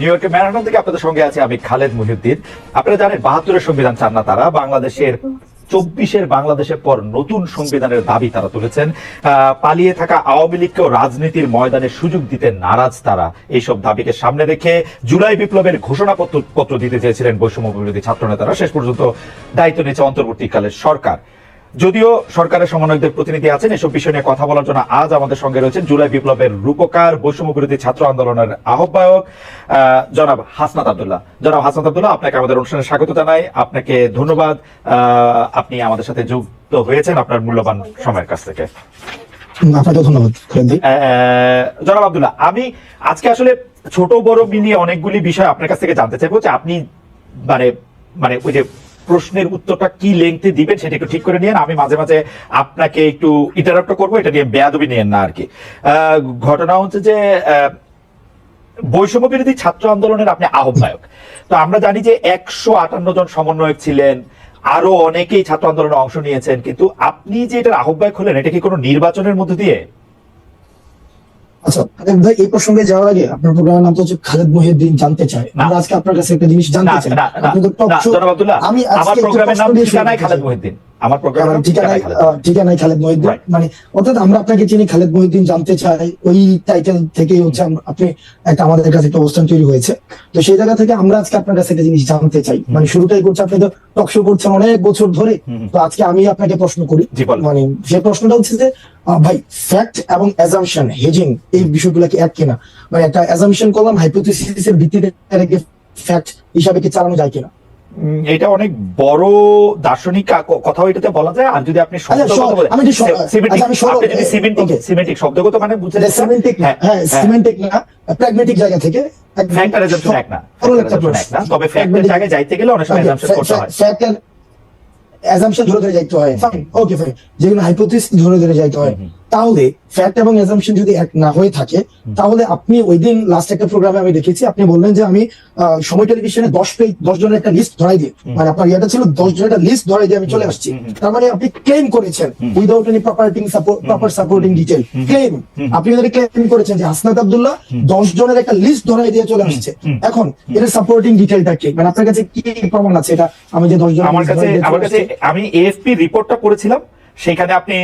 New ইয়র্কের Manhattan থেকে আপনাদের সঙ্গে আছে আমি খালেদ মুহিউদ্দিন। আপনারা জানেন ৭২-এর সংবিধান চান না তারা, বাংলাদেশের ২৪-এর বাংলাদেশের পর নতুন সংবিধানের দাবি তারা তুলেছেন। পালিয়ে থাকা আওয়ামী লীগকেও রাজনীতির ময়দানে সুযোগ দিতে নারাজ তারা। এইসব দাবিকে সামনে রেখে জুলাই বিপ্লবের ঘোষণাপত্র দিতে চেয়েছিলেন বৈষম্য বিরোধী ছাত্র নেতারা। শেষ পর্যন্ত দায়িত্ব নিয়েছে অন্তর্বর্তীকালের সরকার। যদিও সরকারের সমন্বয়কদের প্রতিনিধি আছেন, এসব বিষয় নিয়ে কথা বলার জন্য আজ আমাদের সঙ্গে রয়েছেন জুলাই বিপ্লবের রূপকার, বৈষম্য বিরোধী ছাত্র আন্দোলনের আহ্বায়ক জনাব হাসনাত আব্দুল্লাহ। জনাব হাসনাত আব্দুল্লাহ, আপনাকে আমাদের অনুষ্ঠানে স্বাগত জানাই। আপনাকে ধন্যবাদ, আপনি আমাদের সাথে যুক্ত হয়েছেন আপনার মূল্যবান সময়ের কাছ থেকে। আপনাকে ধন্যবাদ। জনাব আব্দুল্লাহ, আমি আজকে আসলে ছোট বড় মিলিয়ে অনেকগুলি বিষয় আপনার কাছ থেকে জানতে চাইবো যে আপনি মানে ওই যে প্রশ্নের উত্তরটা কি লেংথে দিবেন সেটা একটু ঠিক করে নিয়েন। আমি মাঝে মাঝে আপনাকে একটু ইন্টারাপ্ট করবো, এটা নিয়ে বেয়াদবি নিয়েন না আর কি। ঘটনা হচ্ছে যে বৈষম্য বিরোধী ছাত্র আন্দোলনের আপনি আহ্বায়ক। তো আমরা জানি যে ১৫৮ জন সমন্বয়ক ছিলেন, আরো অনেকেই ছাত্র আন্দোলনে অংশ নিয়েছেন, কিন্তু আপনি যে এটার আহ্বায়ক হলেন এটা কি কোনো নির্বাচনের মধ্যে দিয়ে? আচ্ছা ভাই, এই প্রসঙ্গে যাওয়ার আগে আপনার প্রোগ্রামের নাম তো হচ্ছে খালেদ মুহিউদ্দিন জানতে চাই। আমরা আজকে আপনার কাছে একটা জিনিস জানতে চাই। আমি আমার প্রোগ্রামের নাম ঠিকানায় খালেদ মুহিউদ্দিন, আমার প্রোগ্রামের ঠিকানায় খালেদ মুহিউদ্দিন, মানে অর্থাৎ আমরা আপনাকে চিনি খালেদ মুহিউদ্দিন জানতে চাই, ওই টাইটেল থেকেই হচ্ছে আপনি একটা আমাদের কাছে একটা অবস্থান তৈরি হয়েছে। তো সেই জায়গা থেকে আমরা আজকে আপনার কাছে একটা জিনিস জানতে চাই। মানে শুরুটাই করছে, আপনি তো টক শো করছেন অনেক বছর ধরে, তো আজকে আমি আপনাকে প্রশ্ন করি। মানে যে প্রশ্নটা হচ্ছে যে ভাই, ফ্যাক্ট এবং অ্যাজাম্পশন হেজিং এই বিষয়গুলো কি এক কিনা? মানে একটা অ্যাজাম্পশন করলাম, হাইপোথিসিসের ভিত্তিতে ফ্যাক্ট হিসাবে কি চালানো যায় কিনা? এটা অনেক বড় দার্শনিক কথা এটাতে বলা যায়। আর যদি আপনি সিমেন্টিক শব্দগত মানে বুঝছেন, সিমেন্টিক না, হ্যাঁ সিমেন্টিক না, প্র্যাগম্যাটিক জায়গা থেকে ফ্যাক্টর অ্যাজাম্পশন এক না, তবে ফ্যাক্টের জায়গায় যাইতে গেলে অনেক সময় অ্যাজাম্পশন করতে হয়। ফ্যাক্টর অ্যাজাম্পশন ধরে যাইতে হয়, ফাইন, ওকে ফাইন, যেগুলো হাইপোথিসিস ধরে যাইতে হয়। তাহলে ফ্যাক্ট এবং অ্যাজাম্পশন যদি এক না হয়ে থাকে, তাহলে আপনি ওই দিন লাস্ট একটা প্রোগ্রামে আমি দেখেছি, আপনি বললেন যে আমি সময় টেলিভিশনে 10 জনের একটা লিস্ট ধরাই দিই, মানে আপনার ইয়েটা ছিল 10 জনের একটা লিস্ট ধরাই দিয়ে আমি চলে আসছি। তার মানে আপনি ক্লেম করেছেন without any proper supporting detail claim, আপনি ওদেরকে ক্লেম করেছেন যে হাসনাত আব্দুল্লাহ 10 জনের একটা লিস্ট ধরাই দিয়ে চলে আসছে। এখন এর সাপোর্টিং ডিটেইলটা কি? মানে আপনার কাছে কি প্রমাণ আছে এটা? আমি যে 10 জন, আমার কাছে আমি এএফপি রিপোর্টটা পড়েছিলাম, সেখানে আপনি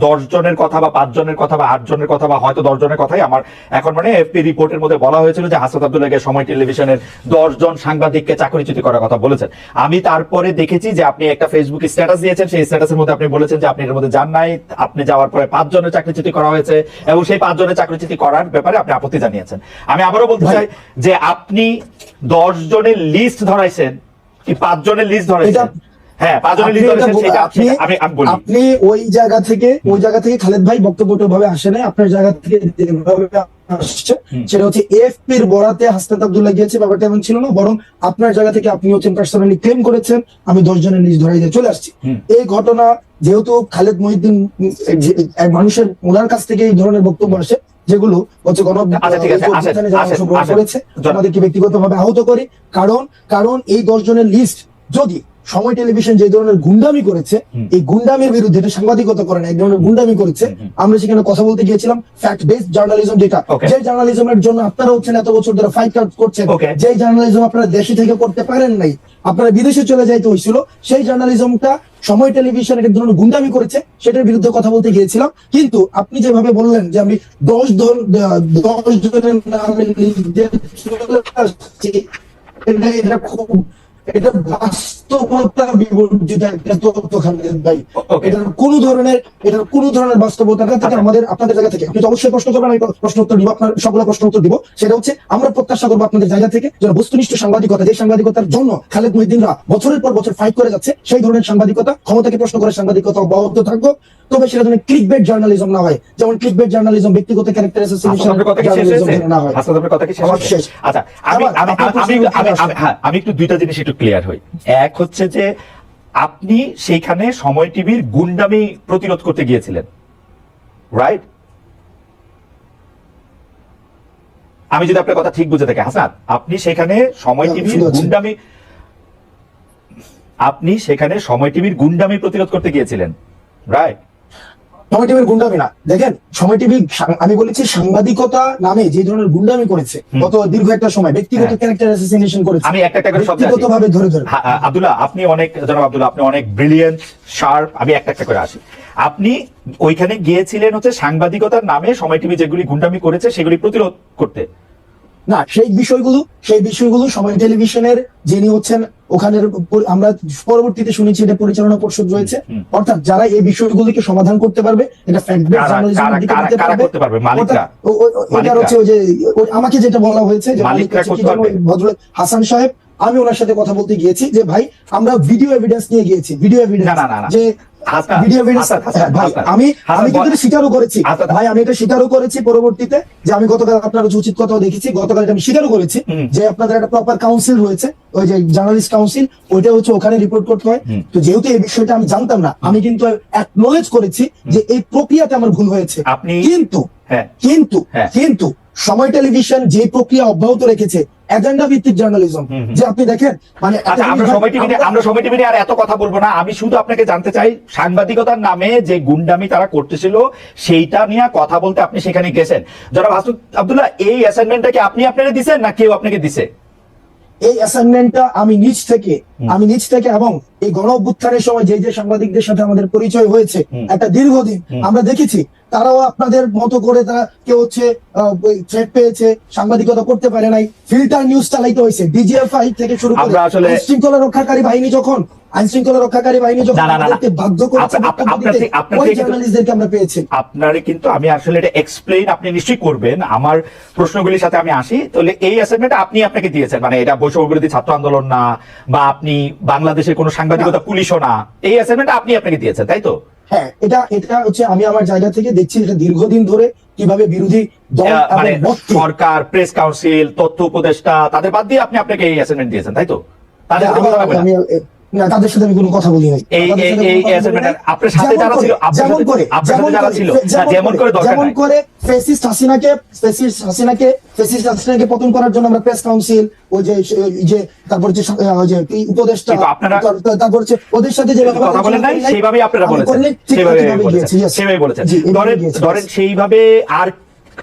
10 জনের কথা বা 5 জনের কথা বা 8 জনের কথা বা হয়তো 10 জনের কথাই আমার এখন মানে এফপি রিপোর্টের মধ্যে বলা হয়েছিল যে হাসনাত আব্দুল্লাহকে সময় টেলিভিশনের 10 জন সাংবাদিককে চাকরিচ্যুতি করার কথা বলেছেন। আমি তারপরে দেখেছি যে আপনি একটা ফেসবুক স্ট্যাটাস দিয়েছেন, সেই স্ট্যাটাসের মধ্যে আপনি বলেছেন যে আপনি এর মধ্যে যান নাই, আপনি যাওয়ার পরে 5 জনের চাকরিচ্যুতি করা হয়েছে এবং সেই 5 জনের চাকরিচ্যুতি করার ব্যাপারে আপনি আপত্তি জানিয়েছেন। আমি আবারও বলতে চাই যে আপনি 10 জনের লিস্ট ধরাইছেন কি 5 জনের লিস্ট ধরাইছেন? আপনি ওই জায়গা থেকে খালেদ ভাই বক্তব্যটা ভাবে আসে নাই, আপনার জায়গা থেকে আসছে সেটা হচ্ছে এএফপির বরাতে হাসনাত আব্দুল্লাহ গিয়েছে, ব্যাপারটা এমন ছিল না, বরং আপনার জায়গা থেকে আপনি হচ্ছেন পার্সোনালি ক্লেম করেছেন আমি 10 জনের লিস্ট ধরাই দিয়ে চলে আসছি। এই ঘটনা যেহেতু খালেদ মুহিউদ্দিন মানুষের ওনার কাছ থেকে এই ধরনের বক্তব্য আসে, যেগুলো হচ্ছে করেছে, আমাদেরকে ব্যক্তিগতভাবে আহত করি, কারণ এই 10 জনের লিস্ট যদি সময় টেলিভিশন যে ধরনের গুন্ডামি করেছে, এই গুন্ডামির বিরুদ্ধে, এটা সাংবাদিকতা করে না, এক ধরনের গুন্ডামি করেছে, আমরা সেখানে কথা বলতে গিয়েছিলাম ফ্যাক্ট বেসড জার্নালিজম, যেটা যে জার্নালিজমের জন্য আপনারা হচ্ছেন এত বছর ধরে ফাইট করছেন, যে জার্নালিজম আপনারা দেশে থেকে করতে পারেন নাই, আপনারা বিদেশে চলে যাইতে হয়েছিল, সেই জার্নালিজমটা সময় টেলিভিশন এক ধরনের গুন্ডামি করেছে, সেটার বিরুদ্ধে কথা বলতে গিয়েছিলাম। কিন্তু আপনি যেভাবে বললেন যে আমি 10 জনের নামে এটা খুব, এটা বাস্তবতা বিবর্জিত একটা তথ্য খালেদ ভাই। এটার কোন ধরনের বাস্তবতা থেকে আমাদের আপনাদের জায়গা থেকে আপনি তো অবশ্যই প্রশ্ন করবেন, আমি প্রশ্ন উত্তর দিব, আপনার সবগুলো প্রশ্ন উত্তর দিব। সেটা হচ্ছে আমরা প্রত্যাশা করবো আপনাদের জায়গা থেকে যেন বস্তুনিষ্ঠ সাংবাদিকতা, যে সাংবাদিকতার জন্য খালেদ মুহিউদ্দিনরা বছরের পর বছর ফাইট করে যাচ্ছে, সেই ধরনের সাংবাদিকতা, ক্ষমতাকে প্রশ্ন করে সাংবাদিকতা অব্যাহত থাকবো। তবে সেটা যেন ক্লিকবেট জার্নালিজম না হয়, যেমন ক্লিকবেট জার্নালিজম ব্যক্তিগত ক্যারেক্টার অ্যাসাসিনেশন না হয়। আচ্ছা, আমি একটু দুইটা জিনিস একটু ক্লিয়ার হই। এক হচ্ছে যে আপনি সেইখানে সময় টিভির গুন্ডামি প্রতিরোধ করতে গিয়েছিলেন, রাইট? আমি যদি আপনার কথা ঠিক বুঝে থাকি হাসান, আপনি সেখানে সময় টিভির গুন্ডামি প্রতিরোধ করতে গিয়েছিলেন, রাইট? সময় টিভির গুন্ডামি না, দেখেন সময় টিভি আমি বলেছি সাংবাদিকতা নামে যে ধরনের গুন্ডামি করেছে গত দীর্ঘ একটা সময়, ব্যক্তিগত ক্যারেক্টার অ্যাসাসিনেশন করেছে, আমি একটা করে শব্দ ব্যক্তিগতভাবে ধরে আব্দুল্লাহ, আপনি অনেক জনাব আব্দুল্লাহ, আপনি অনেক ব্রিলিয়েন্ট শার্প। আমি একটা করে আসি। আপনি ওইখানে গিয়েছিলেন হচ্ছে সাংবাদিকতার নামে সময় টিভি যেগুলি গুন্ডামি করেছে সেগুলি প্রতিরোধ করতে না, সেই বিষয়গুলো সময় টেলিভিশনের যিনি হচ্ছেন ওখানে, আমরা পরবর্তীতে শুনেছি এটা পরিচালনা পর্ষদ রয়েছে, অর্থাৎ যারা এই বিষয়গুলোকে সমাধান করতে পারবে, এটা ফ্যাক্ট বেসড জার্নালিজমের দিকে যেতে পারবে, মালিকরা ওটা হচ্ছে ওই যে আমাকে যেটা বলা হয়েছে যে ভদ্রলোক হাসান সাহেব, আমি ওনার সাথে কথা বলতে গিয়েছি যে ভাই আমরা ভিডিও এভিডেন্স নিয়ে গিয়েছি, ভিডিও এভিডেন্স যে আমি কিন্তু স্বীকারও করেছি ভাই, আমি এটা স্বীকারও করেছি পরবর্তীতে যে আমি গতকাল আপনার উচিত কথাও দেখেছি, গতকাল আমি স্বীকারও করেছি যে আপনাদের একটা প্রপার কাউন্সিল রয়েছে, ওই যে জার্নালিস্ট কাউন্সিল, ওইটা হচ্ছে ওখানে রিপোর্ট করতে হয়। তো যেহেতু এই বিষয়টা আমি জানতাম না, আমি কিন্তু অ্যাকনোলেজ করেছি যে এই প্রক্রিয়াতে আমার ভুল হয়েছে, কিন্তু সময় টেলিভিশন যে প্রক্রিয়া অব্যাহত রেখেছে এজেন্ডা ভিত্তিক জার্নালিজম, যে আপনি দেখেন মানে আমরা সময় টিভি নিয়ে আর এত কথা বলবো না। আমি শুধু আপনাকে জানতে চাই, সাংবাদিকতার নামে যে গুন্ডামি তারা করতেছিল সেইটা নিয়ে কথা বলতে আপনি সেখানে গেছেন। জনাব হাসান আব্দুল্লাহ, এই অ্যাসাইনমেন্টটা কি আপনি আপনারা দিবেন না কেউ আপনাকে দিছে? এই অ্যাসাইনমেন্টটা আমি নিজ থেকে এবং এই গণ অভ্যুত্থানের সময় যে সাংবাদিকদের সাথে আমাদের পরিচয় হয়েছে একটা দীর্ঘদিন, আমরা দেখেছি তারাও আপনাদের মতো করে তারা কেউ হচ্ছে থ্রেট পেয়েছে, সাংবাদিকতা করতে পারে নাই, ফিল্টার নিউজ চালাইতে হয়েছে, ডিজিএফআই থেকে শুরু করে আইনশৃঙ্খলা রক্ষাকারী বাহিনী যখন আমাদেরকে বাধ্য করেছে ওই জার্নালিস্টদেরকে আমরা পেয়েছি। আপনারে কিন্তু আমি আসলে এটা এক্সপ্লেইন আপনি নিশ্চয়ই করবেন, আমার প্রশ্নগুলির সাথে আমি আসি। তাহলে এই অ্যাসাইনমেন্ট আপনি আপনাকে দিয়েছেন, মানে এটা বৈষম্য বিরোধী ছাত্র আন্দোলন না, বা আপনি বাংলাদেশের কোনো সাংবাদিকতা পুলিশও না, এই অ্যাসাইনমেন্ট আপনি আপনাকে দিয়েছেন, তাই তো? হ্যাঁ, এটা হচ্ছে আমি আমার জায়গা থেকে দেখছি এটা দীর্ঘদিন ধরে কিভাবে বিরোধী দল মানে সরকার, প্রেস কাউন্সিল, তথ্য উপদেষ্টা তাদের বাদ দিয়ে আপনি আপনাকে এই অ্যাসাইনমেন্ট দিয়েছেন, তাই তো? তাদের সাথে আমি কোনো কথা বলি নাই। আপনার সাথে যারা ছিল যেমন করে ফ্যাসিস্ট হাসিনাকে পতন করার জন্য আমরা প্রেস কাউন্সিল, ওই যে তারপর যে উপদেষ্টা, তারপর হচ্ছে ওদের সাথে যে কথা বলেন নাই সেইভাবে আপনারা বলেছেন, সেইভাবে বলেছেন। ধরেন সেইভাবে আর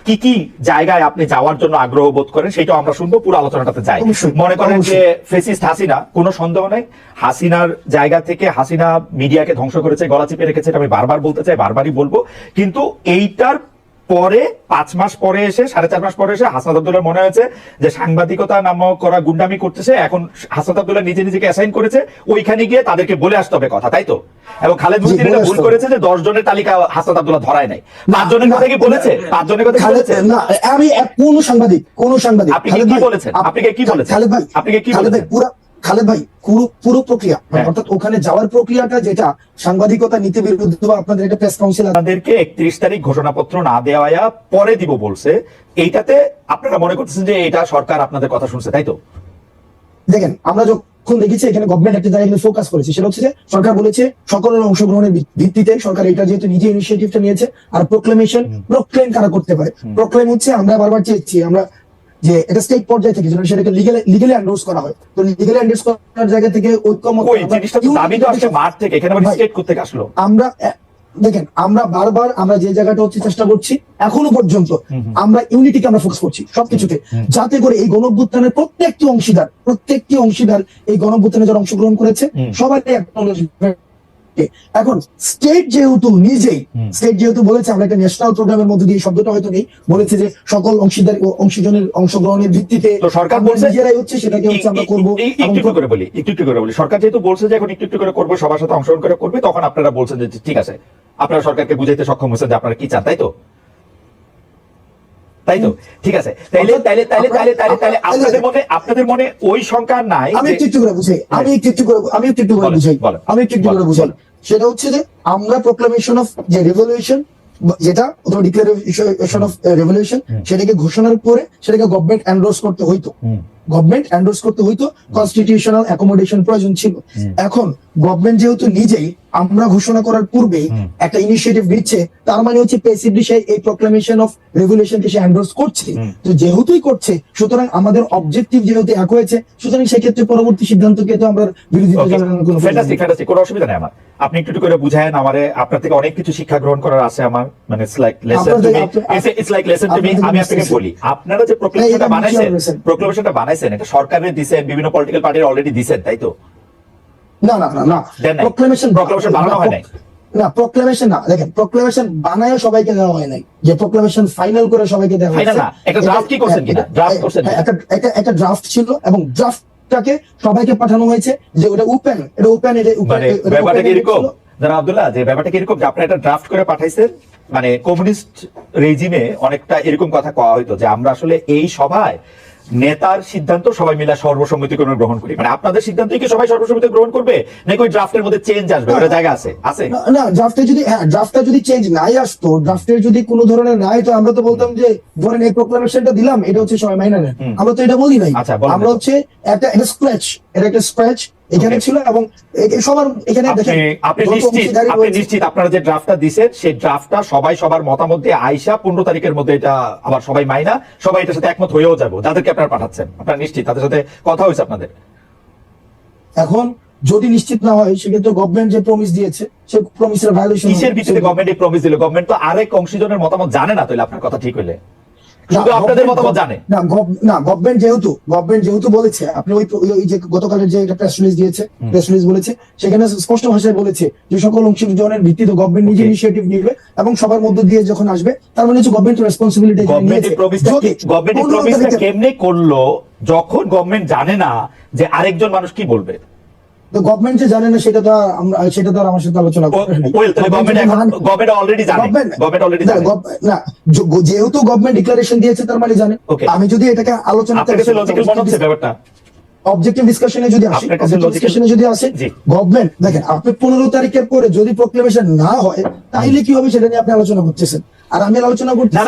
কি কি জায়গায় আপনি যাওয়ার জন্য আগ্রহ বোধ করেন সেটা আমরা শুনবো, পুরো আলোচনাটাতে যাই। মনে করেন যে ফেসিস্ট হাসিনা, কোনো সন্দেহ নাই হাসিনার জায়গা থেকে হাসিনা মিডিয়াকে ধ্বংস করেছে, গলা চিপে রেখেছে, আমি বারবার বলতে চাই, বারবারই বলবো। কিন্তু এইটার পরে 5 মাস পরে এসে, 4.5 মাস পরে এসে হাসনাত আব্দুল্লাহ মনে হয়েছে যে সাংবাদিকতা নামক করা গুন্ডামি করতেছে, এখন হাসনাত আব্দুল্লাহ নিজেকে অ্যাসাইন করেছে ওইখানে গিয়ে তাদেরকে বলে আসতে হবে কথা, তাই তো? এবং খালেদ মুহিউদ্দিন এটা ভুল করেছে যে 10 জনের তালিকা হাসনাত আব্দুল্লাহ ধরায় নাই, 5 জনের কথা কি বলেছে? 5 জনের কথা বলেছে না। আমি কোন সাংবাদিক আপনি কি বলেছেন? আপনাকে কি বলেছেন খালেদ ভাই পুরো প্রক্রিয়া, অর্থাৎ ওখানে যাওয়ার প্রক্রিয়াটা যেটা সাংবাদিকতা নীতি বিরুদ্ধ, আপনাদের একটা প্রেস কাউন্সিল আপনাদেরকে 31 তারিখ ঘোষণাপত্র না দেওয়া পরে দিব বলছে, এইটাতে আপনারা মনে করতেছেন যে এটা সরকার আপনাদের কথা শুনছে, তাই তো? দেখেন, আমরা যখন দেখেছি এখানে গভর্নমেন্ট একটা জায়গায় ফোকাস করেছে, সেটা হচ্ছে যে সরকার বলেছে সকলের অংশগ্রহণের ভিত্তিতে, সরকার এটা যেহেতু নিজে ইনিশিয়েটিভটা নিয়েছে, আর প্রোক্লেম কারা করতে পারে, প্রোক্লেম হচ্ছে আমরা বারবার চেয়েছি আমরা যে এটা স্টেট পর্যায়ে থেকে যেন সেটাকে লিগ্যালি এন্ডোর্স করা হয়। তো লিগ্যালি এন্ডোর্স করার জায়গা থেকে ঐক্যমত আমরা দেখেন, আমরা বারবার আমরা যে জায়গাটা হচ্ছে চেষ্টা করছি এখনো পর্যন্ত, আমরা ইউনিটিকে আমরা ফোকাস করছি সবকিছুতে, যাতে করে এই গণঅভ্যুত্থানের প্রত্যেকটি অংশীদার এই গণঅভ্যুত্থানে যারা অংশগ্রহণ করেছে সবাই এখন স্টেট যেহেতু বলেছে আমরা একটা ন্যাশনাল প্রোগ্রামের মধ্যে দিয়ে, শব্দটা হয়তো নেই, বলেছে যে সকল অংশীজনের অংশগ্রহণের ভিত্তিতে সরকার বলছে নিজেরাই হচ্ছে সেটাকে হচ্ছে আমরা করবো। একটু করে বলি, সরকার যেহেতু বলছে যে এখন একটু করে করবো, সবার সাথে অংশগ্রহণ করে করবে, তখন আপনারা বলছেন যে ঠিক আছে, আপনারা সরকারকে বুঝাইতে সক্ষম হয়েছেন যে আপনারা কি চান, তাই তো? ঠিক আছে, তাইলে আপনাদের মনে ওই সংখ্যা নাই? আমি একটু করে বুঝাই, সেটা হচ্ছে যে আমরা প্রোক্লামেশন অফ যে রেভলিউশন, যেটা ডিক্লারেশন অফ রেভলিউশন, সেটাকে ঘোষণার পরে সেটাকে গভর্নমেন্ট এন্ডোর্স করতে হইতো, কনস্টিটিউশনাল অ্যাকোমোডেশন প্রয়োজন ছিল। এখন গভর্নমেন্ট যেহেতু নিজেই আমরা ঘোষণা করার পূর্বেই একটা ইনিশিয়েটিভ নিচ্ছে, তার মানে হচ্ছে প্যাসিভলি সে এই প্রক্লামেশন অফ রেগুলেশনকে সে এন্ডোর্স করছে। তো যেহেতুই করছে, সুতরাং আমাদের অবজেক্টিভ যেহেতু এক হয়েছে, সুতরাং সেক্ষেত্রে পরবর্তী সিদ্ধান্তকে তো আমরা বিরোধিতা জানানোর কোনো ফ্যান্টাস্টিক ফ্যান্টাস্টিক, কোনো অসুবিধা নেই আমার। আপনি একটু একটু করে বুঝায়েন আমারে, আপনার থেকে অনেক কিছু শিক্ষা গ্রহণ করার আছে আমার, মানে it's like lesson to me, it's like lesson to me. আমি আপনাকে বলি, আপনারা যে প্রক্লেমেশনটা বানাইছেন এটা সরকারের দিবেন, বিভিন্ন পলিটিক্যাল পার্টির অলরেডি দিবেন, তাই তো? না না না না, প্রক্লেমেশন বানানো হয় নাই। না, প্রক্লেমেশন না, দেখেন প্রক্লেমেশন বানায় সবাইকে দেওয়া হয় নাই, যে প্রক্লেমেশন ফাইনাল করে সবাইকে দেওয়া হয়েছে। একটা ড্রাফট কি করছেন কিনা? ড্রাফট করছেন, একটা ড্রাফট ছিল এবং ড্রাফটটাকে সবাইকে পাঠানো হয়েছে, যে ওটা ওপেন, এটা ওপেন, এটা মানে ব্যাপারটা কি এরকম জানা আব্দুল্লাহ, যে ব্যাপারটা কি এরকম যে আপনি একটা ড্রাফট করে পাঠাইছেন, মানে কমিউনিস্ট রেজিমে অনেকটা এরকম কথা কওয়া হইতো যে আমরা আসলে এই সভায় নেতার সিদ্ধান্ত সবাই মিলে সর্বসম্মতিক্রমে গ্রহণ করি, মানে আপনাদের সিদ্ধান্তই কি সবাই সর্বসম্মতি গ্রহণ করবে নাকি ওই ড্রাফটের মধ্যে চেঞ্জ আসবে? ওটা জায়গা আছে আছে না, ড্রাফটটা যদি চেঞ্জ নাই আসতো, ড্রাফটের যদি কোনো ধরনের নাই, তো আমরা তো বলতাম যে ধরেন এই প্রক্লামেশনটা দিলাম, এটা হচ্ছে সবাই মাইনে নেন, আমরা তো এটা বলি নাই। আমরা হচ্ছে একটা স্ক্র্যাচ, এটা একটা স্ক্র্যাচ এখানে ছিল, এবং সবার এখানে দেখেন আপনি নিশ্চিত আপনারা যে ড্রাফটটা দিয়েছেন সেই ড্রাফটটা সবাই সবার মতামত দিয়ে আইসা 15 তারিখের মধ্যে এটা আবার সবাই মাইনা সবাই এটার সাথে একমত হয়েও যাবো, যাদেরকে আপনারা পাঠাচ্ছেন আপনারা নিশ্চিত তাদের সাথে কথা হয়েছে আপনাদের? এখন যদি নিশ্চিত না হয়, সেক্ষেত্রে গভর্নমেন্ট যে প্রমিস দিয়েছে সেই প্রমিসের ভায়োলেশন। কিসের ভিত্তিতে গভর্নমেন্ট এই প্রমিস দিল? গভর্নমেন্ট তো আরেক অংশীজনের মতামত জানে না, তাহলে আপনার কথা ঠিক হইলে শুধু আপনাদের মতামত জানে না। গভর্নমেন্ট যেহেতু বলেছে, আপনি ওই যে গতকালের যে একটা প্রেস রিলিজ বলেছে, সেখানে স্পষ্ট ভাষায় বলেছে যে সকল অংশীজনের ভিত্তিতে গভর্নমেন্ট নিজে ইনিশিয়েটিভ নিবে এবং সবার মধ্য দিয়ে যখন আসবে, তার মানে হচ্ছে গভর্নমেন্ট রেসপন্সিবিলিটি। গভর্নমেন্ট কেমনে করলো যখন গভর্নমেন্ট জানে না যে আরেকজন মানুষ কি বলবে? তো গভর্নমেন্ট যে জানে না সেটা তো আমার সাথে আলোচনা করতে নাই। গভর্নমেন্ট অলরেডি জানে, না, যেহেতু গভর্নমেন্ট ডিক্লারেশন দিয়েছে তার মানে জানে। আমি যদি এটাকে আলোচনা অবজেক্টিভ ডিসকাশনে যদি আসে, গভর্নমেন্ট দেখেন, আপনি 15 তারিখের পরে যদি প্রক্লেমেশন না হয়, তাইলে কি হবে সেটা নিয়ে আপনি আলোচনা করতেছেন, আর আমি আলোচনা করতেছি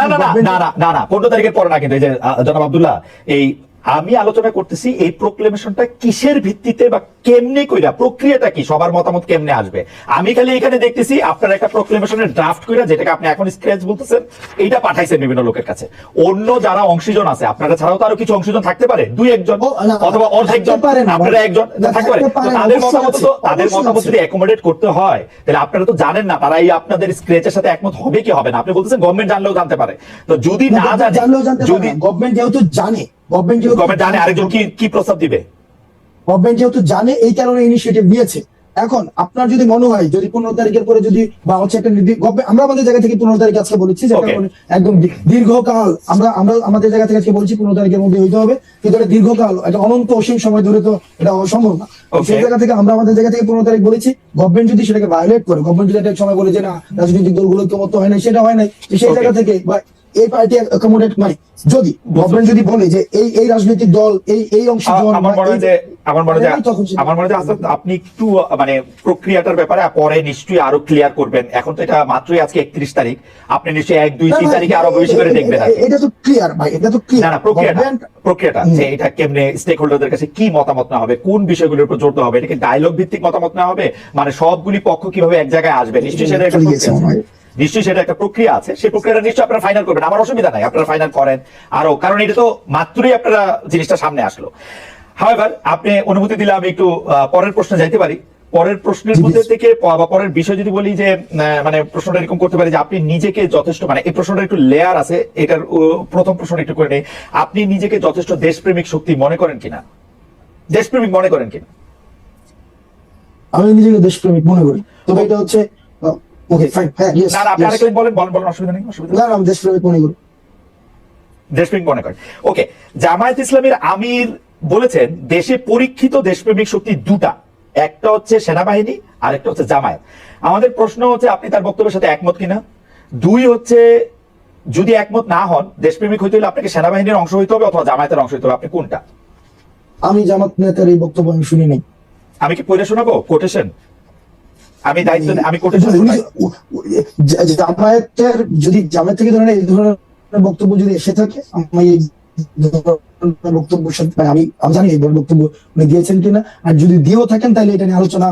না 15 তারিখের পরে না। কিন্তু এই যে জনাব আব্দুল্লাহ, এই আমি আলোচনা করতেছি এই প্রক্লেমেশনটা কিসের ভিত্তিতে বা কেমনে কইরা, প্রক্রিয়াটা কি, সবার মতামত কেমনে আসবে? আমি খালি এখানে দেখতেছি আপনারা একটা প্রক্লেমেশনের ড্রাফট কইরা, যেটাকে আপনি এখন স্ক্র্যাচ বলতেছেন, এইটা পাঠাইছেন বিভিন্ন লোকের কাছে। অন্য যারা অংশীজন আছে, আপনারা ছাড়াও তো আরো কিছু অংশীজন থাকতে পারে, 2-1 জন অথবা অর্ধেকজন, আপনারা একজন থাকতে পারে। তাদের মতামত যদি অ্যাকোমোডেট করতে হয়, তাহলে আপনারা তো জানেন না তারা এই আপনাদের স্ক্র্যাচের সাথে একমত হবে কি হবে না। আপনি বলতেছেন গভর্নমেন্ট জানলেও জানতে পারে, তো যদি না জানে, যদি গভর্নমেন্ট যেহেতু জানে, গভর্নমেন্ট জানে আরেকজন কি প্রস্তাব দিবে, গভর্নমেন্ট যেহেতু জানে, এই কারণে ইনিশিয়েটিভ নিয়েছে। এখন আপনার যদি মনে হয় যদি 15 তারিখের পরে যদি বা হচ্ছে একটা আমরা আমাদের জায়গা থেকে 15 তারিখ আজকে বলেছি, যে একদম দীর্ঘকাল আমরা আমাদের জায়গা থেকে আজকে বলছি 15 তারিখের মধ্যে হইতে হবে, কিন্তু এটা দীর্ঘকাল, একটা অনন্ত অসীম সময় ধরে তো এটা সম্ভব না। সেই জায়গা থেকে আমরা আমাদের জায়গা থেকে 15 তারিখ বলেছি। গভর্নমেন্ট যদি সেটাকে ভায়োলেট করে, গভর্নমেন্ট যদি একটা সময় বলে যে না রাজনৈতিক দলগুলো ঐক্যমত্য হয় নাই, সেটা হয় নাই, সেই জায়গা থেকে বা এই পার্টি অ্যাকোমোডেট মানে যদি গভর্নমেন্ট যদি বলে যে এই রাজনৈতিক দল এই অংশগ্রহণ, আমার মনে হয় আপনি একটু মানে প্রক্রিয়াটার ব্যাপারে পরে নিশ্চয়ই আরো ক্লিয়ার করবেন। এখন তো এটা মাত্রই আজকে 31 তারিখ, আপনি নিশ্চয়ই 1-2-3 তারিখে আরো বেশি করে দেখবেন। এটা তো ক্লিয়ার ভাই, এটা তো ক্লিয়ার। না, প্রক্রিয়াটা যে এটা কেমনে স্টেক হোল্ডারদের কাছে কি মতামত না হবে, কোন বিষয়গুলোর উপর জোর দেওয়া হবে, এটাকে ডায়লগ ভিত্তিক মতামত না হবে, মানে সবগুলি পক্ষ কিভাবে এক জায়গায় আসবে, নিশ্চয়ই সেটা একটা প্রক্রিয়া আছে। সেই প্রক্রিয়াটা নিশ্চয়ই আপনারা ফাইনাল করবেন, আমার অসুবিধা নাই, আপনারা ফাইনাল করেন আরো, কারণ এটা তো মাত্রই আপনারা জিনিসটা সামনে আসলো। হাওয়েভার, আপনি অনুমতি দিলে আমি একটু পরের প্রশ্নে যাইতে পারি। পরের প্রশ্নের মধ্যে থেকে বা পরের বিষয় যদি বলি যে মানে প্রশ্নটা এরকম করতে পারি যে আপনি নিজেকে যথেষ্ট, মানে এই প্রশ্নটা একটু লেয়ার আছে, এটার প্রথম প্রশ্নটা একটু করে নেই, আপনি নিজেকে যথেষ্ট দেশপ্রেমিক শক্তি মনে করেন কিনা, দেশপ্রেমিক মনে করেন কিনা? আমি নিজেকে দেশপ্রেমিক মনে করি, তবে এটা হচ্ছে ওকে ফাইন, হ্যাঁ ইয়েস। না আপনি আরেকটু বলেন, অসুবিধা নেই। না আমি দেশপ্রেমিক মনে করি, দেশপ্রেমিক মনে করেন। ওকে, জামায়াত ইসলামের আমির বলেছেন দেশে পরীক্ষিত দেশপ্রেমিক শক্তি দুটা, একটা হচ্ছে সেনাবাহিনী আর একটা হচ্ছে জামায়াত। আমাদের প্রশ্ন হচ্ছে আপনি তার বক্তব্যের সাথে একমত কিনা? 2 হচ্ছে যদি একমত না হন, দেশপ্রেমিক হইতে হলে আপনাকে সেনাবাহিনীর অংশ হইতে হবে অথবা জামায়াতের অংশ হইতে হবে, আপনি কোনটা? আমি জামাত নেতার এই বক্তব্য আমি শুনি নাই। আমি কি পড়ে শোনাবো কোটেশন? আমি দায়িত্ব, আমি কোটেশন জামায়াতের যদি জামায়াত থেকে ধরেন এই ধরনের বক্তব্য যদি এসে থাকে, আমি বক্তব্যের সাথে মানে আমি জানি এই ধরনের বক্তব্য উনি দিয়েছেন কিনা, আর যদি দিয়েও থাকেন তাহলে এটা নিয়ে আলোচনা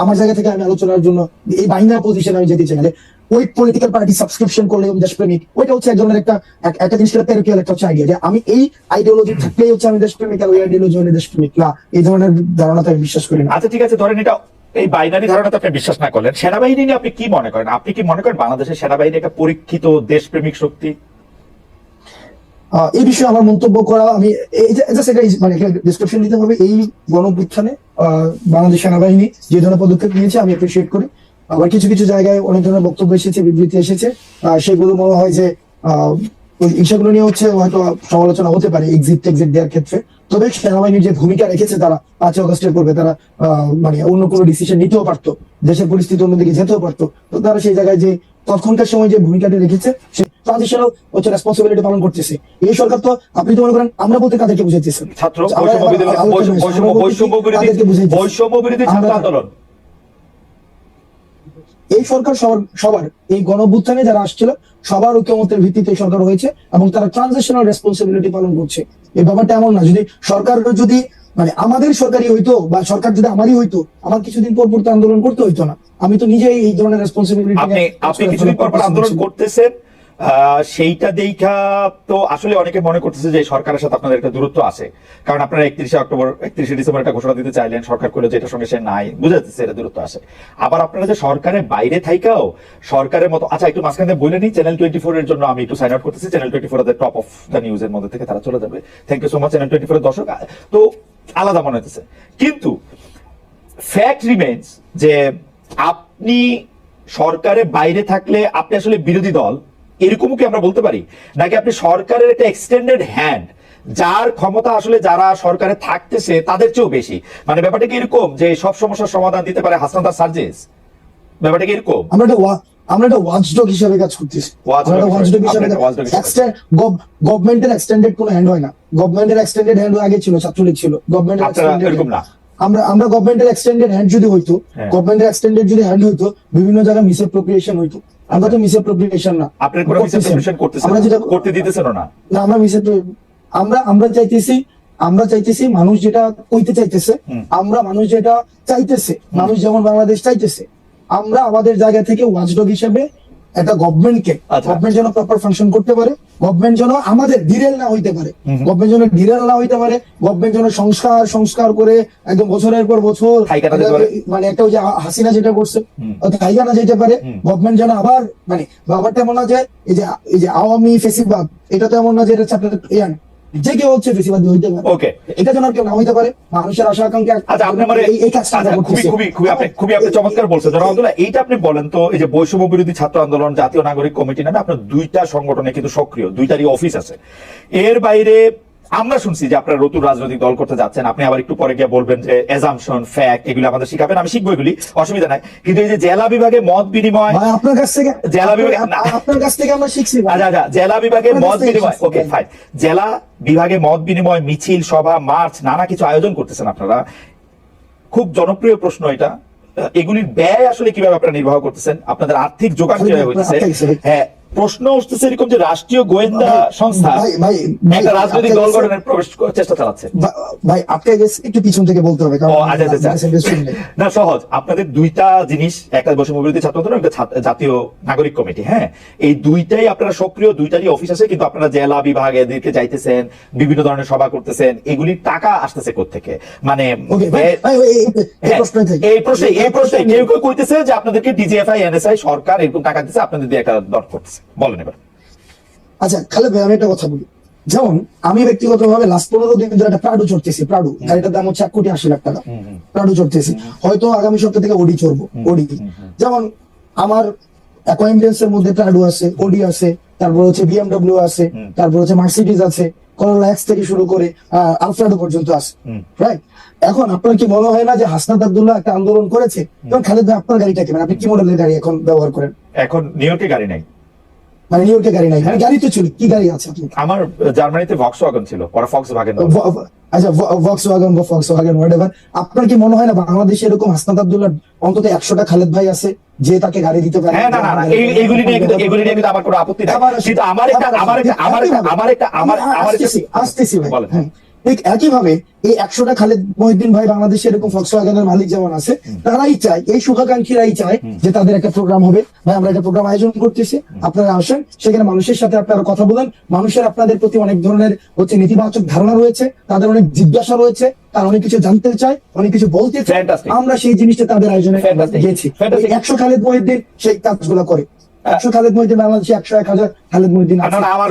আমার জায়গা থেকে আমি আলোচনার জন্য এই বাইনার পজিশনে আমি যেতে চাই না। ওই পলিটিক্যাল পার্টি সাবস্ক্রিপশন করলে দেশপ্রেমিক, ওইটা হচ্ছে এক ধরনের একটা জিনিস প্যারিকুয়াল একটা হচ্ছে আইডিয়া যে আমি এই আইডিওলজি থাকলেই হচ্ছে আমি দেশপ্রেমিক, আর ওই আইডিওলজি হলে দেশপ্রেমিক না, এই ধরনের ধারণাতে আমি বিশ্বাস করি না। আচ্ছা ঠিক আছে, ধরেন এটা এই বাইনারি ধারণাতে আপনি বিশ্বাস না করলেন, সেনাবাহিনী নিয়ে আপনি কি মনে করেন? আপনি কি মনে করেন বাংলাদেশের সেনাবাহিনী একটা পরীক্ষিত দেশপ্রেমিক শক্তি? এই বিষয়ে আমার মন্তব্য করা, আমি মানে ডিসক্রিপশন দিতে হবে। এই গণঅভ্যুত্থানে বাংলাদেশ সেনাবাহিনী যে ধরনের পদক্ষেপ নিয়েছে আমি অ্যাপ্রিসিয়েট করি। আবার কিছু কিছু জায়গায় অনেক ধরনের বক্তব্য এসেছে, বিবৃতি এসেছে, সেগুলো মনে হয় যে সেগুলো নিয়ে হচ্ছে হয়তো সমালোচনা হতে পারে এক্সিট দেওয়ার ক্ষেত্রে। তবে সেনাবাহিনীর যে ভূমিকা রেখেছে তারা 5 আগস্টের পূর্বে, তারা মানে অন্য কোনো ডিসিশন নিতেও পারতো, দেশের পরিস্থিতি অন্যদিকে যেতেও পারতো। তো তারা সেই জায়গায় যে তৎক্ষণকার সময় যে ভূমিকাটা রেখেছে সে ট্রানজিশনাল হচ্ছে রেসপন্সিবিলিটি পালন করতেছে। এই সরকার তো আপনি তো মনে করেন আমরা বলতে কাদেরকে বুঝাইতেছি? ছাত্র বৈষম্য বিরোধী ছাত্র আন্দোলন। এই সরকার সবার এই গণঅভ্যুত্থানে যারা আসছিল সবার ঐক্যমতের ভিত্তিতে এই সরকার হয়েছে এবং তারা ট্রানজিশনাল রেসপন্সিবিলিটি পালন করছে। এই ব্যাপারটা এমন না যদি সরকার যদি মানে আমাদের সরকারি হইতো বা সরকার যদি আমারই হইতো, আমার কিছুদিন পর পর তো আন্দোলন করতে হইতো না। আমি তো নিজেই এই ধরনের রেসপন্সিবিলিটি আপনি কিছুদিন পর আন্দোলন করতেছেন, সেইটা দেখা তো আসলে অনেকে মনে করতেছে যে সরকারের সাথে আপনাদের একটা দূরত্ব আছে, কারণ আপনারা 31 ডিসেম্বর একটা ঘোষণা দিতে চাইলেন, সরকার করলো যে এটার সঙ্গে সে নাই, বুঝা যাচ্ছে এটা দূরত্ব আছে। আবার আপনারা যে সরকারের বাইরে থাইকাও সরকারের মতো, আচ্ছা একটু মাঝখানে বলে নিই, চ্যানেল 24 এর জন্য আমি একটু সাইন আউট করতেছি। চ্যানেল 24 এর টপ অফ দ্য নিউজ এর মধ্যে থেকে তারা চলে যাবে। Thank you so much channel 24 এর দর্শক। তো আলাদা মনে হতেছে, কিন্তু ফ্যাক্ট রিমেইনস যে আপনি সরকারের বাইরে থাকলে আপনি আসলে বিরোধী দল, এরকমও কি আমরা বলতে পারি? নাকি আপনি সরকারের একটা এক্সটেন্ডেড হ্যান্ড, যার ক্ষমতা আসলে যারা সরকারে থাকতেছে তাদের চেয়েও বেশি? মানে ব্যাপারটা কি এরকম যে সব সমস্যার সমাধান দিতে পারে হাসনাত আর সার্জিস? ব্যাপারটা কি এরকম? আমরা একটা ওয়াচডগ হিসেবে কাজ করতেছি। গভর্নমেন্টের এক্সটেন্ডেড কোনো হ্যান্ড হয় না। গভর্নমেন্টের এক্সটেন্ডেড হ্যান্ড আগে ছিল, ছাত্রলীগ ছিল। গভর্নমেন্টের এরকম না। আমরা গভর্নমেন্টের এক্সটেন্ডেড হ্যান্ড যদি হইতো, গভর্নমেন্টের এক্সটেন্ডেড যদি হ্যান্ড হইতো, বিভিন্ন জায়গায় মিসঅ্যাপ্রোপ্রিয়েশন হইতো। আমরা তো মিসঅ্যাপ্রোপ্রিয়েশন না, আপনার কোনো মিসঅ্যাপ্রোপ্রিয়েশন করতেছেন, আমরা যেটা করতে দিতেছেন না। না, আমরা চাইতেছি মানুষ যেটা কইতে চাইতেছে, মানুষ যেটা চাইতেছে, মানুষ যেমন বাংলাদেশ চাইতেছে, আমরা আমাদের জায়গা থেকে ওয়াচডগ হিসেবে একটা গভর্নমেন্টকে, গভর্নমেন্ট যেন প্রপার ফাংশন করতে পারে, গভর্নমেন্ট যেন আমাদের ডিরেল না হইতে পারে, গভর্নমেন্ট যেন ডিরেল না হইতে পারে, গভর্নমেন্ট যেন সংস্কার করে একদম বছরের পর বছর মানে একটা ওই যে হাসিনা যেটা করছে থাইকা না যেতে পারে। গভর্নমেন্ট যেন আবার মানে ব্যাপারটা এমন না যে এই যে আওয়ামী ফেসিবাদ, এটা তো এমন না যে এটা যে কেউ হচ্ছে বেশিরভাগ হইতে পারে। ওকে, এটা যেন কেউ না হইতে পারে, মানুষের আশা আকাঙ্ক্ষা। আচ্ছা আপনি মানে এই কাজটা খুবই আপনি চমৎকার বলছেন জনাব আব্দুল্লাহ। এইটা আপনি বলেন তো, এই যে বৈষম্য বিরোধী ছাত্র আন্দোলন, জাতীয় নাগরিক কমিটি নামে আপনার 2টা সংগঠনে কিন্তু সক্রিয়, 2টারই অফিস আছে। এর বাইরে আমরা শুনছি যে আপনারা নতুন রাজনৈতিক দল করতে যাচ্ছেন। আপনি আবার একটু পরে গিয়ে বলবেন যে অ্যাজাম্পশন, ফ্যাক্ট এগুলো আমাদের শিখাবেন, আমি শিখবো, এগুলি অসুবিধা নাই। কিন্তু এই যে জেলা বিভাগে মত বিনিময়, আপনার কাছ থেকে আমরা শিখছি। আচ্ছা জেলা বিভাগে মত বিনিময়, ওকে ফাইন, জেলা বিভাগে মত বিনিময়, মিছিল, সভা, মার্চ, নানা কিছু আয়োজন করতেছেন আপনারা। খুব জনপ্রিয় প্রশ্ন এটা, এগুলির ব্যয় আসলে কিভাবে আপনারা নির্বাহ করতেছেন? আপনাদের আর্থিক যোগান কিভাবে হচ্ছে? হ্যাঁ, প্রশ্ন উঠতেছে এরকম যে রাষ্ট্রীয় গোয়েন্দা সংস্থা একটা রাজনৈতিক দল গঠনের প্রবেশ চেষ্টা চালাচ্ছে। ভাই আপনাকে একটু পিছন থেকে বলতে হবে, না সহজ। আপনাদের 2টা জিনিস, একটা বৈষম্য বিরোধী ছাত্র আন্দোলন, একটা জাতীয় নাগরিক কমিটি। হ্যাঁ, এই 2টাই আপনারা সক্রিয়, 2টারই অফিস আছে, কিন্তু আপনারা জেলা বিভাগ এদিকে যাইতেছেন, বিভিন্ন ধরনের সভা করতেছেন, এগুলির টাকা আসতেছে কোত্থেকে? মানে এই প্রশ্নে কেউ কেউ কইতেছে যে আপনাদেরকে ডিজিএফআই, এনএসআই সরকার এরকম টাকা দিচ্ছে, আপনাদের দিয়ে একটা দর করতেছে, বলেন এবার। আচ্ছা খালেদ ভাই, আমি একটা কথা বলি। যেমন আমি ব্যক্তিগতভাবে লাস্ট 15 দিন ধরে একটা প্রাডো চড়তেছি। প্রাডো গাড়িটার দাম হচ্ছে 1,80,00,000 টাকা। প্রাডো চড়তেছি, হয়তো আগামী সপ্তাহ থেকে ওডি চড়বো। ওডি যেমন আমার অ্যাকোয়েন্টেন্সের মধ্যে প্রাডো আছে, ওডি আছে, তারপর হচ্ছে বিএমডব্লিউ আছে, তারপর হচ্ছে মার্সিডিজ আছে, করোলা এক্স থেকে শুরু করে আলফ্রাডো পর্যন্ত আছে, রাইট? এখন আপনার কি মনে হয় না যে হাসনাত আব্দুল্লাহ একটা আন্দোলন করেছে? এবং খালেদ ভাই আপনার গাড়িটা কি, মানে আপনি কি মডেলের গাড়ি এখন ব্যবহার করেন? এখন নিউ ইয়র্কে গাড়ি নাই, মানে নিউ ইয়র্কে গাড়ি নাই, মানে গাড়ি তো ছিল, কি গাড়ি আছে আপনার? আমার জার্মানিতে ভক্সওয়াগন ছিল, পরে ফক্সওয়াগন। আচ্ছা ভক্সওয়াগন বা ফক্সওয়াগন হোয়াটএভার, আপনার কি মনে হয় না বাংলাদেশে এরকম হাসনাত আব্দুল্লাহ অন্তত 100টা খালেদ ভাই আছে যে তাকে গাড়ি দিতে পারে? হ্যাঁ, না না না, এইগুলি নিয়ে কিন্তু আমার কোনো আপত্তি নাই, কিন্তু আসতেছি ভাই। বলেন। ঠিক একইভাবে এই 100টা খালেদ মহিউদ্দিন ভাই বাংলাদেশে এরকম ফক্সওয়াগনের মালিক যেমন আছে, তারাই চায়, এই শুভাকাঙ্ক্ষীরাই চায় যে তাদের একটা প্রোগ্রাম হবে, ভাই আমরা একটা প্রোগ্রাম আয়োজন করতেছি, আপনারা আসেন, সেখানে মানুষের সাথে আপনারা কথা বলেন, মানুষের আপনাদের প্রতি অনেক ধরনের নেতিবাচক ধারণা রয়েছে, তাদের অনেক জিজ্ঞাসা রয়েছে, তারা অনেক কিছু জানতে চায়, অনেক কিছু বলতে চায়, Fantastic. আমরা সেই জিনিসটা তাদের আয়োজনে Fantastic. গেছি। Fantastic. 100 খালেদ মহিউদ্দিন সেই কাজগুলো করে। 100 খালেদ মহিউদ্দিন বাংলাদেশে 100-1000 খালেদ মহিউদ্দিন না না, আমার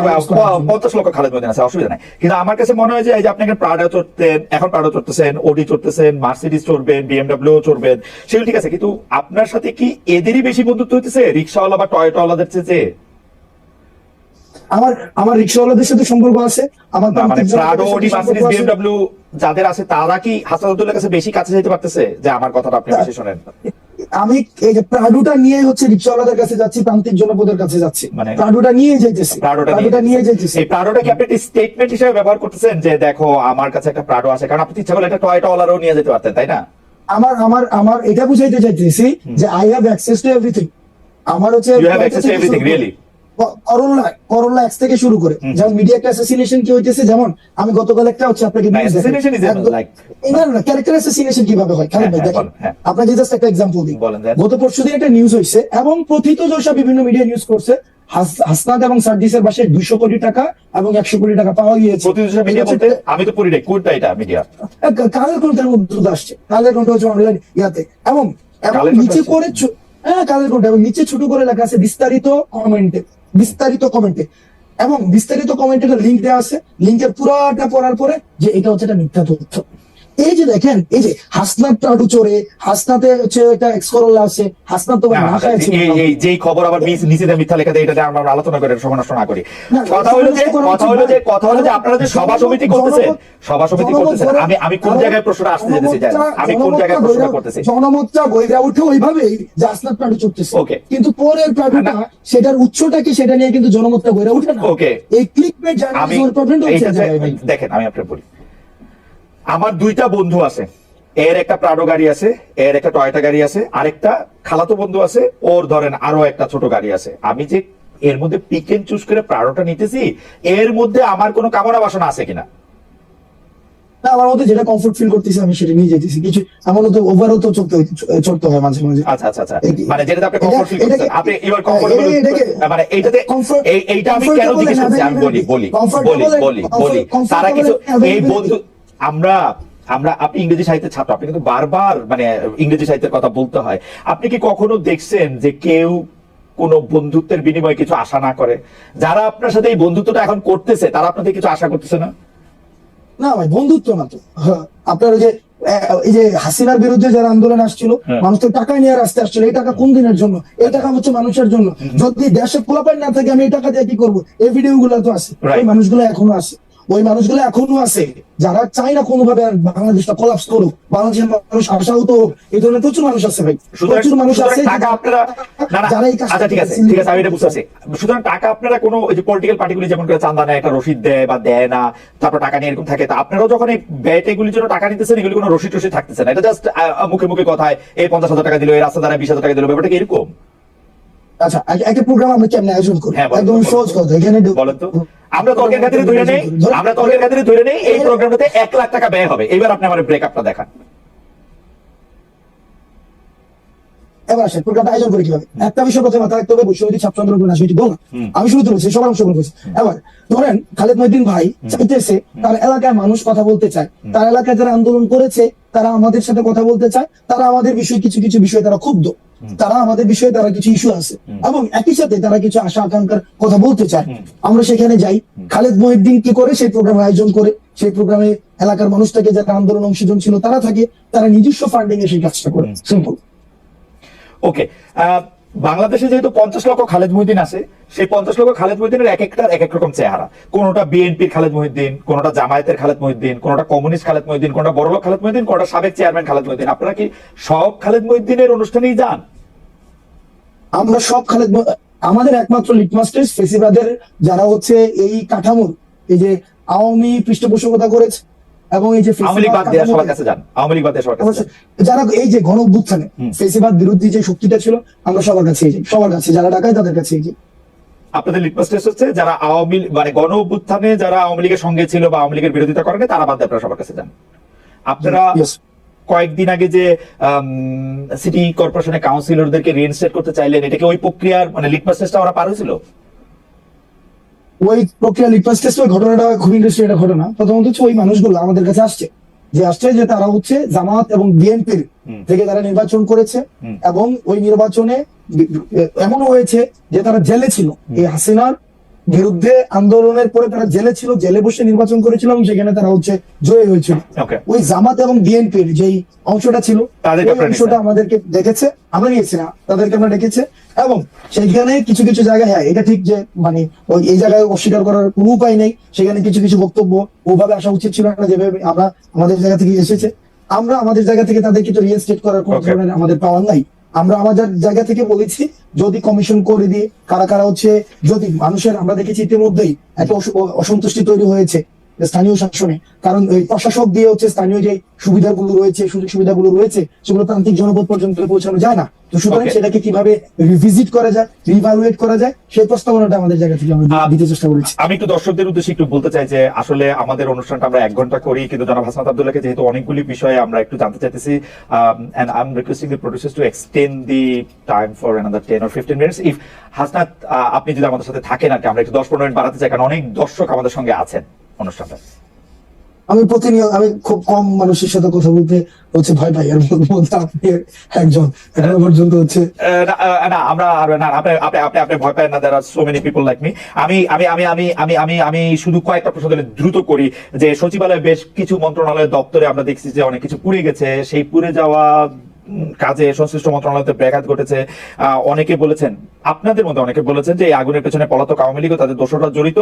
50 লক্ষ খালেদ মহিউদ্দিন আছে, অসুবিধা নাই, কিন্তু আমার কাছে মনে হয় যে এই যে আপনি একটা প্রাডো চড়তেন, এখন প্রাডো চড়তেছেন, ওডি চড়তেছেন, মার্সিডিজ চড়বেন, বিএমডব্লিউ চড়বেন, সেগুলো ঠিক আছে, কিন্তু আপনার সাথে কি এদেরই বেশি বন্ধুত্ব হইতেছে রিক্সাওয়ালা বা টয়োটাওয়ালাদের চেয়ে? আমার রিক্সাওয়ালাদের সাথে সম্পর্ক আছে, আমার না, মানে প্রান্তিক প্রাডো, জনতার ওডি, সাথে মার্সিডিজ, সম্পর্ক আছে। বিএমডব্লিউ যাদের আছে তারা কি হাসান আব্দুল্লাহর কাছে বেশি কাছে যেতে পারতেছে? যে আমার কথাটা আপনি বেশি শোনেন। আমি এই যে প্রাডুটা নিয়ে হচ্ছে রিক্সাওয়ালাদের কাছে যাচ্ছি, প্রান্তিক জনপদের কাছে যাচ্ছি, মানে প্রাডুটা নিয়ে যাইতেছি, প্রাডোটা নিয়ে যাইতেছি। এই প্রাডোটা কি আপনি স্টেটমেন্ট হিসেবে ব্যবহার করতেছেন যে দেখো আমার কাছে একটা প্রাডো আছে, কারণ আপনি ইচ্ছা করলে একটা টয়োটাওয়ালারও নিয়ে যেতে পারতেন, তাই না? আমার এটা বুঝাইতে চাইতেছি যে I have access to everything. আমার হচ্ছে You have access to everything, really? Corolla x থেকে শুরু করে, যেমন মিডিয়া একটা অ্যাসাসিনেশন কি হইতেছে, যেমন আমি গতকাল একটা হচ্ছে আপনাকে না, assassination is like- না ক্যারেক্টার অ্যাসাসিনেশন কিভাবে হয় খালেদ ভাই হ্যাঁ, দেখেন, বলেন, হ্যাঁ। আপনাকে জাস্ট একটা এক্সাম্পল দিই। বলেন, দেন। গত পরশুদিন একটা নিউজ হইছে এবং প্রথিতযশা বিভিন্ন মিডিয়া নিউজ করছে, হাসনাত এবং সার্জিসের বাসায় 200 কোটি টাকা এবং 100 কোটি টাকা পাওয়া গিয়েছে। প্রতিদিন মিডিয়া বলতে আমি তো পড়ি নাই, কোনটা এটা মিডিয়া? কালের কণ্ঠের মধ্যে আসছে, কালের কণ্ঠ হচ্ছে অনলাইন ইয়াতে, এবং কালের কণ্ঠ নিচে আসছে? করে কালের কণ্ঠ, এবং নিচে ছোট করে লেখা আছে বিস্তারিত কমেন্টে, এবং বিস্তারিত কমেন্টের লিংক দেওয়া আছে, লিংকের পুরাটা পড়ার পরে যে এটা হচ্ছে একটা মিথ্যা তথ্য। এই যে দেখেন, এই যে হাসনাত প্রাডু চোরে, হাসনাতে হচ্ছে একটা এক্সকরোলা আছে, হাসনাত তো না খাইছে, এই যেই খবর আবার নিচে মিথ্যা লেখা দেয়, এটা আমরা আলোচনা করে সমালোচনা করি। না, কথা হলো যে আপনারা যে সভা সমিতি করতেছেন, আমি কোন জায়গায় প্রশ্নটা আসতে যেতেছি জানেন? আমি কোন জায়গায় প্রশ্নটা করতেছি? জনমতটা বইরা উঠে ওইভাবেই যে হাসনাত প্রাডু চড়তেছে, Okay. কিন্তু পরের প্রাডুটা সেটার উৎসটা কি সেটা নিয়ে কিন্তু জনমতটা বইরা উঠে না। Okay. এই ক্লিকবেট আমি জার্নালিজমের প্রবলেমটা হচ্ছে এই জায়গায় ভাই। দেখেন, আমি আপনাকে বলি, আমার দুইটা বন্ধু আছে, এর একটা প্রাডো গাড়ি আছে, এর একটা টয়োটা গাড়ি আছে, আরেকটা খালাতো বন্ধু আছে, ওর ধরেন আরো একটা ছোট গাড়ি আছে। আমি যে এর মধ্যে পিক এন্ড চুজ করে প্রাডোটা নিতেছি, এর মধ্যে আমার কোনো কামনা বাসনা আছে কিনা? না, আমার মতে যেটা কমফোর্ট ফিল করতেছি আমি সেটা নিয়ে যেতেছি, কিছু এমন তো ওভারও তো চড়তে হয় মাঝে মাঝে। আচ্ছা, মানে যেটাতে আপনি কমফোর্ট ফিল করতেছেন, আপনি এবার কমফোর্টেবল, মানে এইটাতে এইটা আমি কেন জিজ্ঞেস করছি, আমি বলি তারা কিছু এই বন্ধু, আমরা আপনি ইংরেজি সাহিত্যের ছাত্র, আপনি কিন্তু বারবার মানে ইংরেজি সাহিত্যের কথা বলতে হয়। আপনি কি কখনো দেখছেন যে কেউ কোন বন্ধুত্বের বিনিময়ে কিছু আশা না করে? যারা আপনার সাথে এই বন্ধুত্বটা এখন করতেছে তারা আপনাদের কিছু আশা করতেছে না? না ভাই, বন্ধুত্ব না তো। আপনার এই যে হাসিনার বিরুদ্ধে যারা আন্দোলন আসছিল, মানুষ তো টাকা নিয়ে রাস্তায় আসছিল, এই টাকা কোন দিনের জন্য? এই টাকা হচ্ছে মানুষের জন্য। যদি দেশে পোলাপাইন না থাকে, আমি এই টাকা দিয়ে কি করবো? এই ভিডিও গুলো তো আছে, ওই মানুষগুলো এখনো আছে যারা চায় না কোনোভাবে বাংলাদেশটা কোলাপস করুক, বাংলাদেশের মানুষ আশাহত হোক, এই ধরনের প্রচুর মানুষ আছে ভাই, প্রচুর মানুষ আছে টাকা আপনারা যারা এই কাজটা, ঠিক আছে আমি এটা বুঝতে পারছি। সুতরাং টাকা আপনারা কোনো ওই যে পলিটিক্যাল পার্টিগুলি যেমন করে চান্দা নেয়, একটা রসিদ দেয় বা দেয় না, তারপর টাকা নিয়ে এরকম থাকে, তা আপনারাও যখন এই ব্যয়টা এগুলির জন্য টাকা নিতেছেন, এগুলি কোনো রসিদ টসিদ থাকতেছে না, এটা জাস্ট মুখে মুখে কথায় এই 50,000 টাকা দিল, এই রাস্তা দ্বারা 20,000 টাকা দিল, ব্যাপারটা কি এরকম? আচ্ছা, একটা প্রোগ্রাম আমরা কেমনে আয়োজন করি? একদম সহজ কথা, এখানে বলেন তো। আমরা তর্কের খাতিরে ধরে নেই এই প্রোগ্রামটাতে 1 লাখ টাকা ব্যয় হবে। এবার আপনি আমার ব্রেকআপটা দেখান। এবার আসেন প্রোগ্রামটা আয়োজন করে কিভাবে। একটা বিষয় প্রথমে মাথায় রাখতে হবে, বৈষম্যবিরোধী ছাত্র আন্দোলন রাজনীতি বল, আমি শুরুতে বলছি সবার অংশগ্রহণ করেছি। এবার ধরেন খালেদ মহিউদ্দিন ভাই চাইতেছে তার এলাকায় মানুষ কথা বলতে চায়, তার এলাকায় যারা আন্দোলন করেছে তারা আমাদের সাথে কথা বলতে চায়, তারা আমাদের বিষয়ে কিছু বিষয়ে তারা ক্ষুব্ধ, তারা আমাদের বিষয়ে তারা কিছু ইস্যু আছে, এবং একই সাথে তারা কিছু আশা আকাঙ্ক্ষার কথা বলতে চায়। আমরা সেখানে যাই, খালেদ মহিউদ্দিন কি করে সেই প্রোগ্রাম আয়োজন করে, সেই প্রোগ্রামে এলাকার মানুষ থেকে যারা আন্দোলন অংশগ্রহণ ছিল তারা থাকে, তারা নিজস্ব ফান্ডিং এ সেই কাজটা করে। সিম্পল। ওকে, বাংলাদেশে যেহেতু 50 লক্ষ খালেদ মহিউদ্দিন আছে, সেই 50 লক্ষ খালেদ মহিউদ্দিনের এক একটার এক এক রকম চেহারা। কোনটা বিএনপির খালেদ মহিউদ্দিন, কোনটা জামায়াতের খালেদ মহিউদ্দিন, কোনটা কমিউনিস্ট খালেদ মহিউদ্দিন, কোনটা বড়লোক খালেদ মহিউদ্দিন, কোনটা সাবেক চেয়ারম্যান খালেদ মহিউদ্দিন। আপনারা কি সব খালেদ মহিউদ্দিনের অনুষ্ঠানেই যান? আমরা সব আমাদের একমাত্র লিটমাস টেস্ট ফেসিবাদের যারা হচ্ছে এই কাঠামোর, এই যে আওয়ামী পৃষ্ঠপোষকতা করেছে এবং এই যে আওয়ামী লীগ বাদ দিয়ে সবার কাছে যান, আওয়ামী লীগ বাদ দিয়ে সবার কাছে যান। যারা এই যে গণ অভ্যুত্থানে ফেসিবাদ বিরোধী যে শক্তিটা ছিল, আমরা সবার কাছে যাই, সবার কাছে, যারা ডাকায় তাদের কাছে যাই। আপনাদের লিটমাস টেস্ট হচ্ছে যারা আওয়ামী মানে গণ অভ্যুত্থানে যারা আওয়ামী লীগের সঙ্গে ছিল বা আওয়ামী লীগের বিরোধিতা করেন তারা বাদ দিয়ে আপনারা সবার কাছে যান। আপনারা Yes. কয়েকদিন আগে যে সিটি কর্পোরেশনের কাউন্সিলরদেরকে রিইনস্টেট করতে চাইলেন, এটা কি ওই প্রক্রিয়ার মানে লিটমাস টেস্টটা ওরা পার হয়েছিল? ওই প্রক্রিয়া লিটমাস টেস্ট, ওই ঘটনাটা খুব ইন্টারেস্টিং একটা ঘটনা। প্রথমত হচ্ছে ওই মানুষগুলো আমাদের কাছে আসছে যে তারা হচ্ছে জামাত এবং বিএনপির থেকে তারা নির্বাচন করেছে, এবং ওই নির্বাচনে এমনও হয়েছে যে তারা জেলে ছিল, এই হাসিনার বিরুদ্ধে আন্দোলনের পরে তারা জেলে ছিল, জেলে বসে নির্বাচন করেছিল এবং সেখানে তারা হচ্ছে জয়ী হয়েছিল। Okay. ওই জামাত এবং বিএনপির যেই অংশটা ছিল, তাদেরকে ওই আপনারা অংশটা নিয়েছেন? আমাদেরকে দেখেছে, আমরা নিয়েছি না, তাদেরকে আমরা ডেকেছে। এবং সেইখানে কিছু কিছু জায়গায়, হ্যাঁ এটা ঠিক যে মানে ওই এই জায়গায় অস্বীকার করার কোনো উপায় নেই, সেখানে কিছু কিছু বক্তব্য ওভাবে আসা উচিত ছিল না যেভাবে আমরা আমাদের জায়গা থেকে এসেছে। আমরা আমাদের জায়গা থেকে তাদেরকে তো রিইনস্টেট করার কোনো Okay. ধরনের আমাদের পাওয়ার নাই। আমরা আমাদের জায়গা থেকে বলেছি যদি কমিশন করে দিয়ে কারা কারা হচ্ছে, যদি মানুষের, আমরা দেখেছি ইতিমধ্যেই একটা অসন্তুষ্টি তৈরি হয়েছে স্থানীয় শাসনে, কারণ ওই প্রশাসক দিয়ে হচ্ছে স্থানীয় যে সুবিধাগুলো রয়েছে, সুযোগ সুবিধাগুলো রয়েছে, সেগুলো প্রান্তিক জনপদ পর্যন্ত পৌঁছানো যায় না। তো সুতরাং Okay. সেটাকে কিভাবে রিভিজিট করা যায়, রিভালুয়েট করা যায়, সেই প্রস্তাবনাটা আমাদের জায়গা থেকে আমরা দিতে চেষ্টা করেছি। আমি একটু দর্শকদের উদ্দেশ্যে একটু বলতে চাই যে আসলে আমাদের অনুষ্ঠানটা আমরা 1 ঘন্টা করি, কিন্তু জনাব হাসনাত আব্দুল্লাহকে যেহেতু অনেকগুলি বিষয়ে আমরা একটু জানতে চাইতেছি, and I'm requesting the producers to extend the time for another 10 or 15 minutes. If Hasnat আপনি যদি আমাদের সাথে থাকেন আর কি, আমরা একটু 10-15 মিনিট বাড়াতে চাই, কারণ অনেক দর্শক আমাদের সঙ্গে আছেন অনুষ্ঠানটা। আমি প্রতিনিয়ত, আমি খুব কম মানুষের সাথে কথা বলতে হচ্ছে ভয় পাই, এর মধ্যে আপনি একজন এখনো পর্যন্ত হচ্ছে। না আমরা না, আপনি ভয় পায় না, there are so many people like me. আমি শুধু কয়েকটা প্রশ্ন দিলে দ্রুত করি যে সচিবালয়ে বেশ কিছু মন্ত্রণালয়ের দপ্তরে আমরা দেখছি যে অনেক কিছু পুড়ে গেছে, সেই পুড়ে যাওয়া কাজে সংশ্লিষ্ট মন্ত্রণালয়তে ব্যাঘাত ঘটেছে। অনেকে বলেছেন, আপনাদের মধ্যে অনেকে বলেছেন যে এই আগুনের পেছনে পলাতক আওয়ামী লীগ ও তাদের দোসররা জড়িত।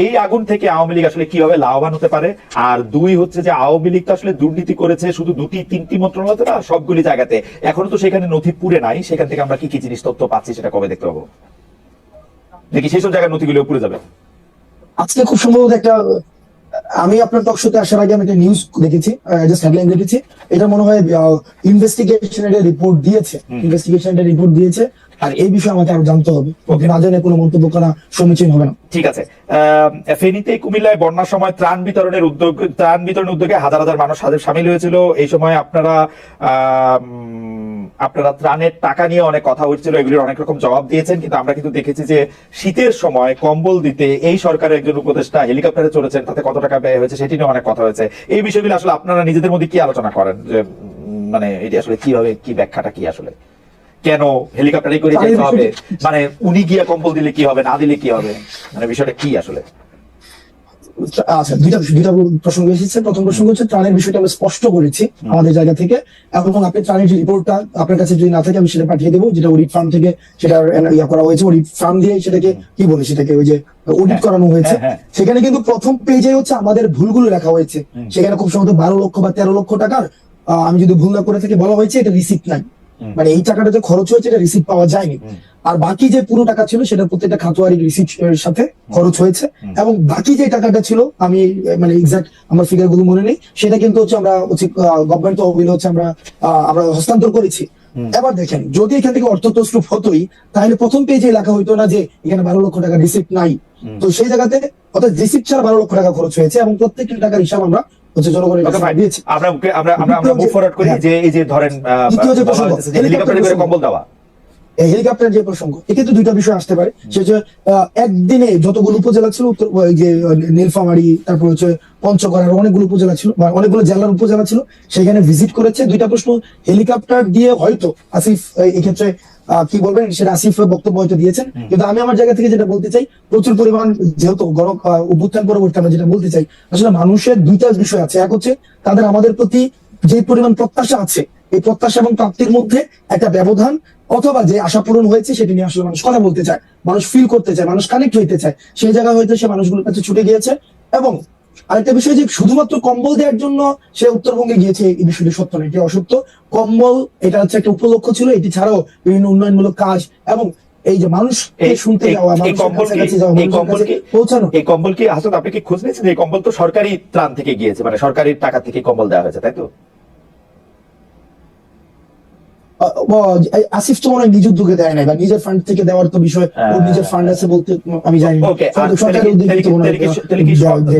এই আগুন থেকে আওয়ামী লীগ আসলে কিভাবে লাভবান হতে পারে? আর 2 হচ্ছে যে আওয়ামী লীগ তো আসলে দুর্নীতি করেছে শুধু 2-3টি মন্ত্রণালয়তে না, সবগুলি জায়গাতে। এখনো তো সেখানে নথি পুড়ে নাই, সেখান থেকে আমরা কি কি জিনিস তথ্য পাচ্ছি সেটা কবে দেখতে পাবো? নাকি সেই সব জায়গায় নথিগুলো পুড়ে যাবে? আজকে খুব সম্ভবত একটা, আমি আপনার টক শোতে আসার আগে আমি একটা নিউজ দেখেছি, জাস্ট হেডলাইন দেখেছি, এটা মনে হয় ইনভেস্টিগেশনের রিপোর্ট দিয়েছে, আর এই বিষয়ে আমাকে আরো জানতে হবে, না জানে কোনো মন্তব্য করা সমীচীন হবে না। ঠিক আছে। ফেনীতে কুমিল্লায় বন্যার সময় ত্রাণ বিতরণের উদ্যোগে হাজার হাজার মানুষ সামিল হয়েছিল। এই সময় আপনারা ত্রাণের টাকা নিয়ে অনেক কথা হচ্ছিল, এগুলির অনেক রকম জবাব দিয়েছেন, কিন্তু আমরা কিন্তু দেখেছি যে শীতের সময় কম্বল দিতে এই সরকারের একজন উপদেষ্টা হেলিকপ্টারে চলেছেন, তাতে কত টাকা ব্যয় হয়েছে সেটি নিয়ে অনেক কথা হয়েছে। এই বিষয়গুলো আসলে আপনারা নিজেদের মধ্যে কি আলোচনা করেন যে মানে এটি আসলে কিভাবে, কি ব্যাখ্যাটা কি আসলে, কেন হেলিকপ্টারে করে যেতে হবে, মানে উনি গিয়া কম্বল দিলে কি হবে, না দিলে কি হবে, মানে বিষয়টা কি আসলে? আচ্ছা, দুইটা প্রসঙ্গ এসেছে। প্রথম প্রসঙ্গ হচ্ছে ত্রাণের বিষয়টা আমরা স্পষ্ট করেছি আমাদের জায়গা থেকে, এবং আপনি ত্রাণের যে রিপোর্টটা আপনার কাছে যদি না থাকে আমি সেটা পাঠিয়ে দেবো, যেটা অডিট ফার্ম থেকে সেটা ইয়া করা হয়েছে, অডিট ফার্ম দিয়ে সেটাকে কি বলে, সেটাকে ওই যে অডিট করানো হয়েছে। সেখানে কিন্তু প্রথম পেজে হচ্ছে আমাদের ভুলগুলো লেখা হয়েছে। সেখানে খুব সম্ভবত 12 লক্ষ বা 13 লক্ষ টাকার, আমি যদি ভুল না করে থাকি, বলা হয়েছে এটা রিসিপ্ট নাই, মানে এই টাকাটা যে খরচ হয়েছে এটা রিসিপ্ট পাওয়া যায়নি। আর বাকি যে পুরো টাকা ছিল সেটা প্রত্যেকটা খাতোয়ারি রিসিপ্টের সাথে খরচ হয়েছে, এবং বাকি যে টাকাটা ছিল আমি মানে এক্সাক্ট আমার ফিগার গুলো মনে নেই, সেটা কিন্তু হচ্ছে আমরা হচ্ছে গভর্নমেন্ট তহবিল হচ্ছে আমরা হস্তান্তর করেছি। এবার দেখেন, যদি এখান থেকে অর্থ তছরূপ হতোই তাহলে প্রথম পেজে লেখা হইতো না যে এখানে 12 লক্ষ টাকা রিসিপ্ট নাই। তো সেই জায়গাতে অর্থাৎ রিসিপ্ট ছাড়া 12 লক্ষ টাকা খরচ হয়েছে, এবং প্রত্যেকটা টাকার হিসাব আমরা হচ্ছে জনগণের কাছে দিয়েছি। আমরা মুভ ফরওয়ার্ড করি যে এই যে ধরেন হেলিকপ্টারে করে কম্বল দেওয়া, হেলিকপ্টার যে প্রসঙ্গ, এক্ষেত্রে দুইটা বিষয় আসতে পারে। সে যে একদিনে যতগুলো উপজেলা ছিল, ওই যে নীলফামারী, তারপর হচ্ছে পঞ্চগড়, আর অনেকগুলো উপজেলা ছিল বা অনেকগুলো জেলার উপজেলা ছিল, সেখানে ভিজিট করেছে। দুইটা প্রশ্ন, হেলিকপ্টার দিয়ে হয়তো আসিফ এক্ষেত্রে কি বলবেন সেটা আসিফ বক্তব্য হয়তো দিয়েছেন, কিন্তু আমি আমার জায়গা থেকে যেটা বলতে চাই, প্রচুর পরিমাণ যেহেতু অভ্যুত্থান পরবর্তী আমরা যেটা বলতে চাই, আসলে মানুষের দুইটা বিষয় আছে। এক হচ্ছে তাদের আমাদের প্রতি যে পরিমাণ প্রত্যাশা আছে, এই প্রত্যাশা এবং প্রাপ্তির মধ্যে একটা ব্যবধান, অথবা যে আশা পূরণ হয়েছে সেটি নিয়ে আসলে মানুষ কথা বলতে চায়, মানুষ ফিল করতে চায়, মানুষ কানেক্ট হইতে চায়, সেই জায়গায় হয়তো সে মানুষগুলোর কাছে ছুটে গিয়েছে। এবং আরেকটা বিষয় যে শুধুমাত্র কম্বল দেওয়ার জন্য সে উত্তরবঙ্গে গিয়েছে, এই বিষয়টি সত্য নয়, এটি অসত্য। কম্বল এটা হচ্ছে একটা উপলক্ষ্য ছিল, এটি ছাড়াও বিভিন্ন উন্নয়নমূলক কাজ এবং এই যে মানুষ শুনতে যাওয়া, মানুষের কাছাকাছি যাওয়া, মানুষের কাছে পৌঁছানো। এই কম্বল কি হাসান আপনি কি খোঁজ নিয়েছেন? এই কম্বল তো সরকারি ত্রাণ থেকে গিয়েছে, মানে সরকারি টাকা থেকে কম্বল দেওয়া হয়েছে, তাই তো? আসিফ তো মনে হয় নিজ উদ্যোগে দেয় নাই, বা নিজের ফান্ড থেকে দেওয়ার তো বিষয়, ওর নিজের ফান্ড আছে বলতে আমি জানি না। ওকে, সরকারের উদ্যোগে তো মনে হয়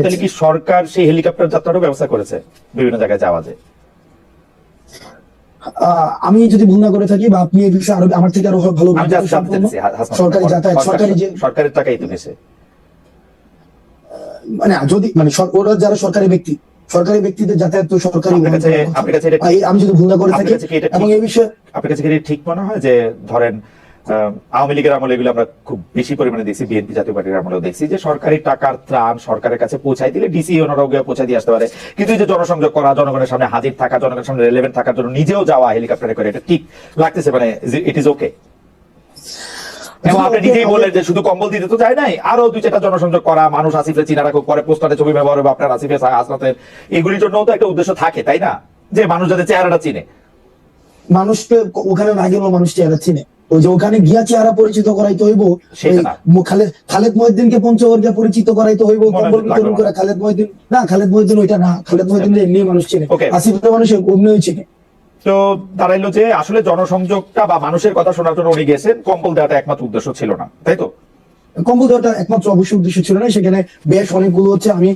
তাহলে কি সরকার সেই হেলিকপ্টার যাত্রারও ব্যবস্থা করেছে বিভিন্ন জায়গায় যাওয়া যায়? আমি যদি ভুল না করে থাকি, বা আপনি এই বিষয়ে আরো আমার থেকে আরো ভালো আমি জাস্ট জানতে চাইছি হাসান, সরকারি যাতায়াত, সরকারি যে সরকারের টাকাই তো গেছে, মানে যদি মানে ওরা যারা সরকারি ব্যক্তিদের যাতায়াত তো সরকারি। আপনার কাছে এটা আমি যদি ভুল না করে থাকি, এবং এই বিষয়ে আপনার কাছে কি ঠিক মনে হয় যে ধরেন আওয়ামী লীগের আমলে এগুলো আমরা খুব বেশি পরিমাণে দেখছি, বিএনপি জাতীয় পার্টির আমলেও দেখছি যে সরকারি টাকার ত্রাণ সরকারের কাছে পৌঁছাই দিলে ডিসি ওনারাও গিয়ে পৌঁছাই দিয়ে আসতে পারে, কিন্তু এই যে জনসংযোগ করা, জনগণের সামনে হাজির থাকা, জনগণের সামনে রেলেভেন্ট থাকার জন্য নিজেও যাওয়া হেলিকপ্টারে করে, এটা ঠিক লাগতেছে? মানে ইট ইজ ওকে? এবং আপনি নিজেই বললেন যে শুধু কম্বল দিতে তো যায় নাই, আরো 2-4টা জনসংযোগ করা, মানুষ আসিফের চিনা রাখুক, পরে পোস্টারে ছবি ব্যবহার হবে আপনার আসিফের হাসনাতের, এগুলির জন্য তো একটা উদ্দেশ্য থাকে, তাই না? যে মানুষ যাতে চেহারাটা চিনে। মানুষকে ওখানে না গেলেও মানুষ চেহারা চিনে, ওই যে ওখানে গিয়া চেহারা পরিচিত করাইতে হইব, খালেদ মহিউদ্দিনকে পঞ্চগড় পরিচিত করাইতে হইব, কম্বল বিতরণ করে। খালেদ মহিউদ্দিন ওইটা না, খালেদ মহিউদ্দিন এমনি মানুষ চিনে, আসিফের মানুষ অমনিও চিনে। তো দাঁড়াইলো যে আসলে জনসংযোগটা বা মানুষের কথা শোনার জন্য উনি গেছেন, কম্বল দেওয়াটা একমাত্র উদ্দেশ্য ছিল না, তাই তো? কম্বল দেওয়াটা একমাত্র অবশ্যই উদ্দেশ্য ছিল না, সেখানে বেশ অনেকগুলো আমি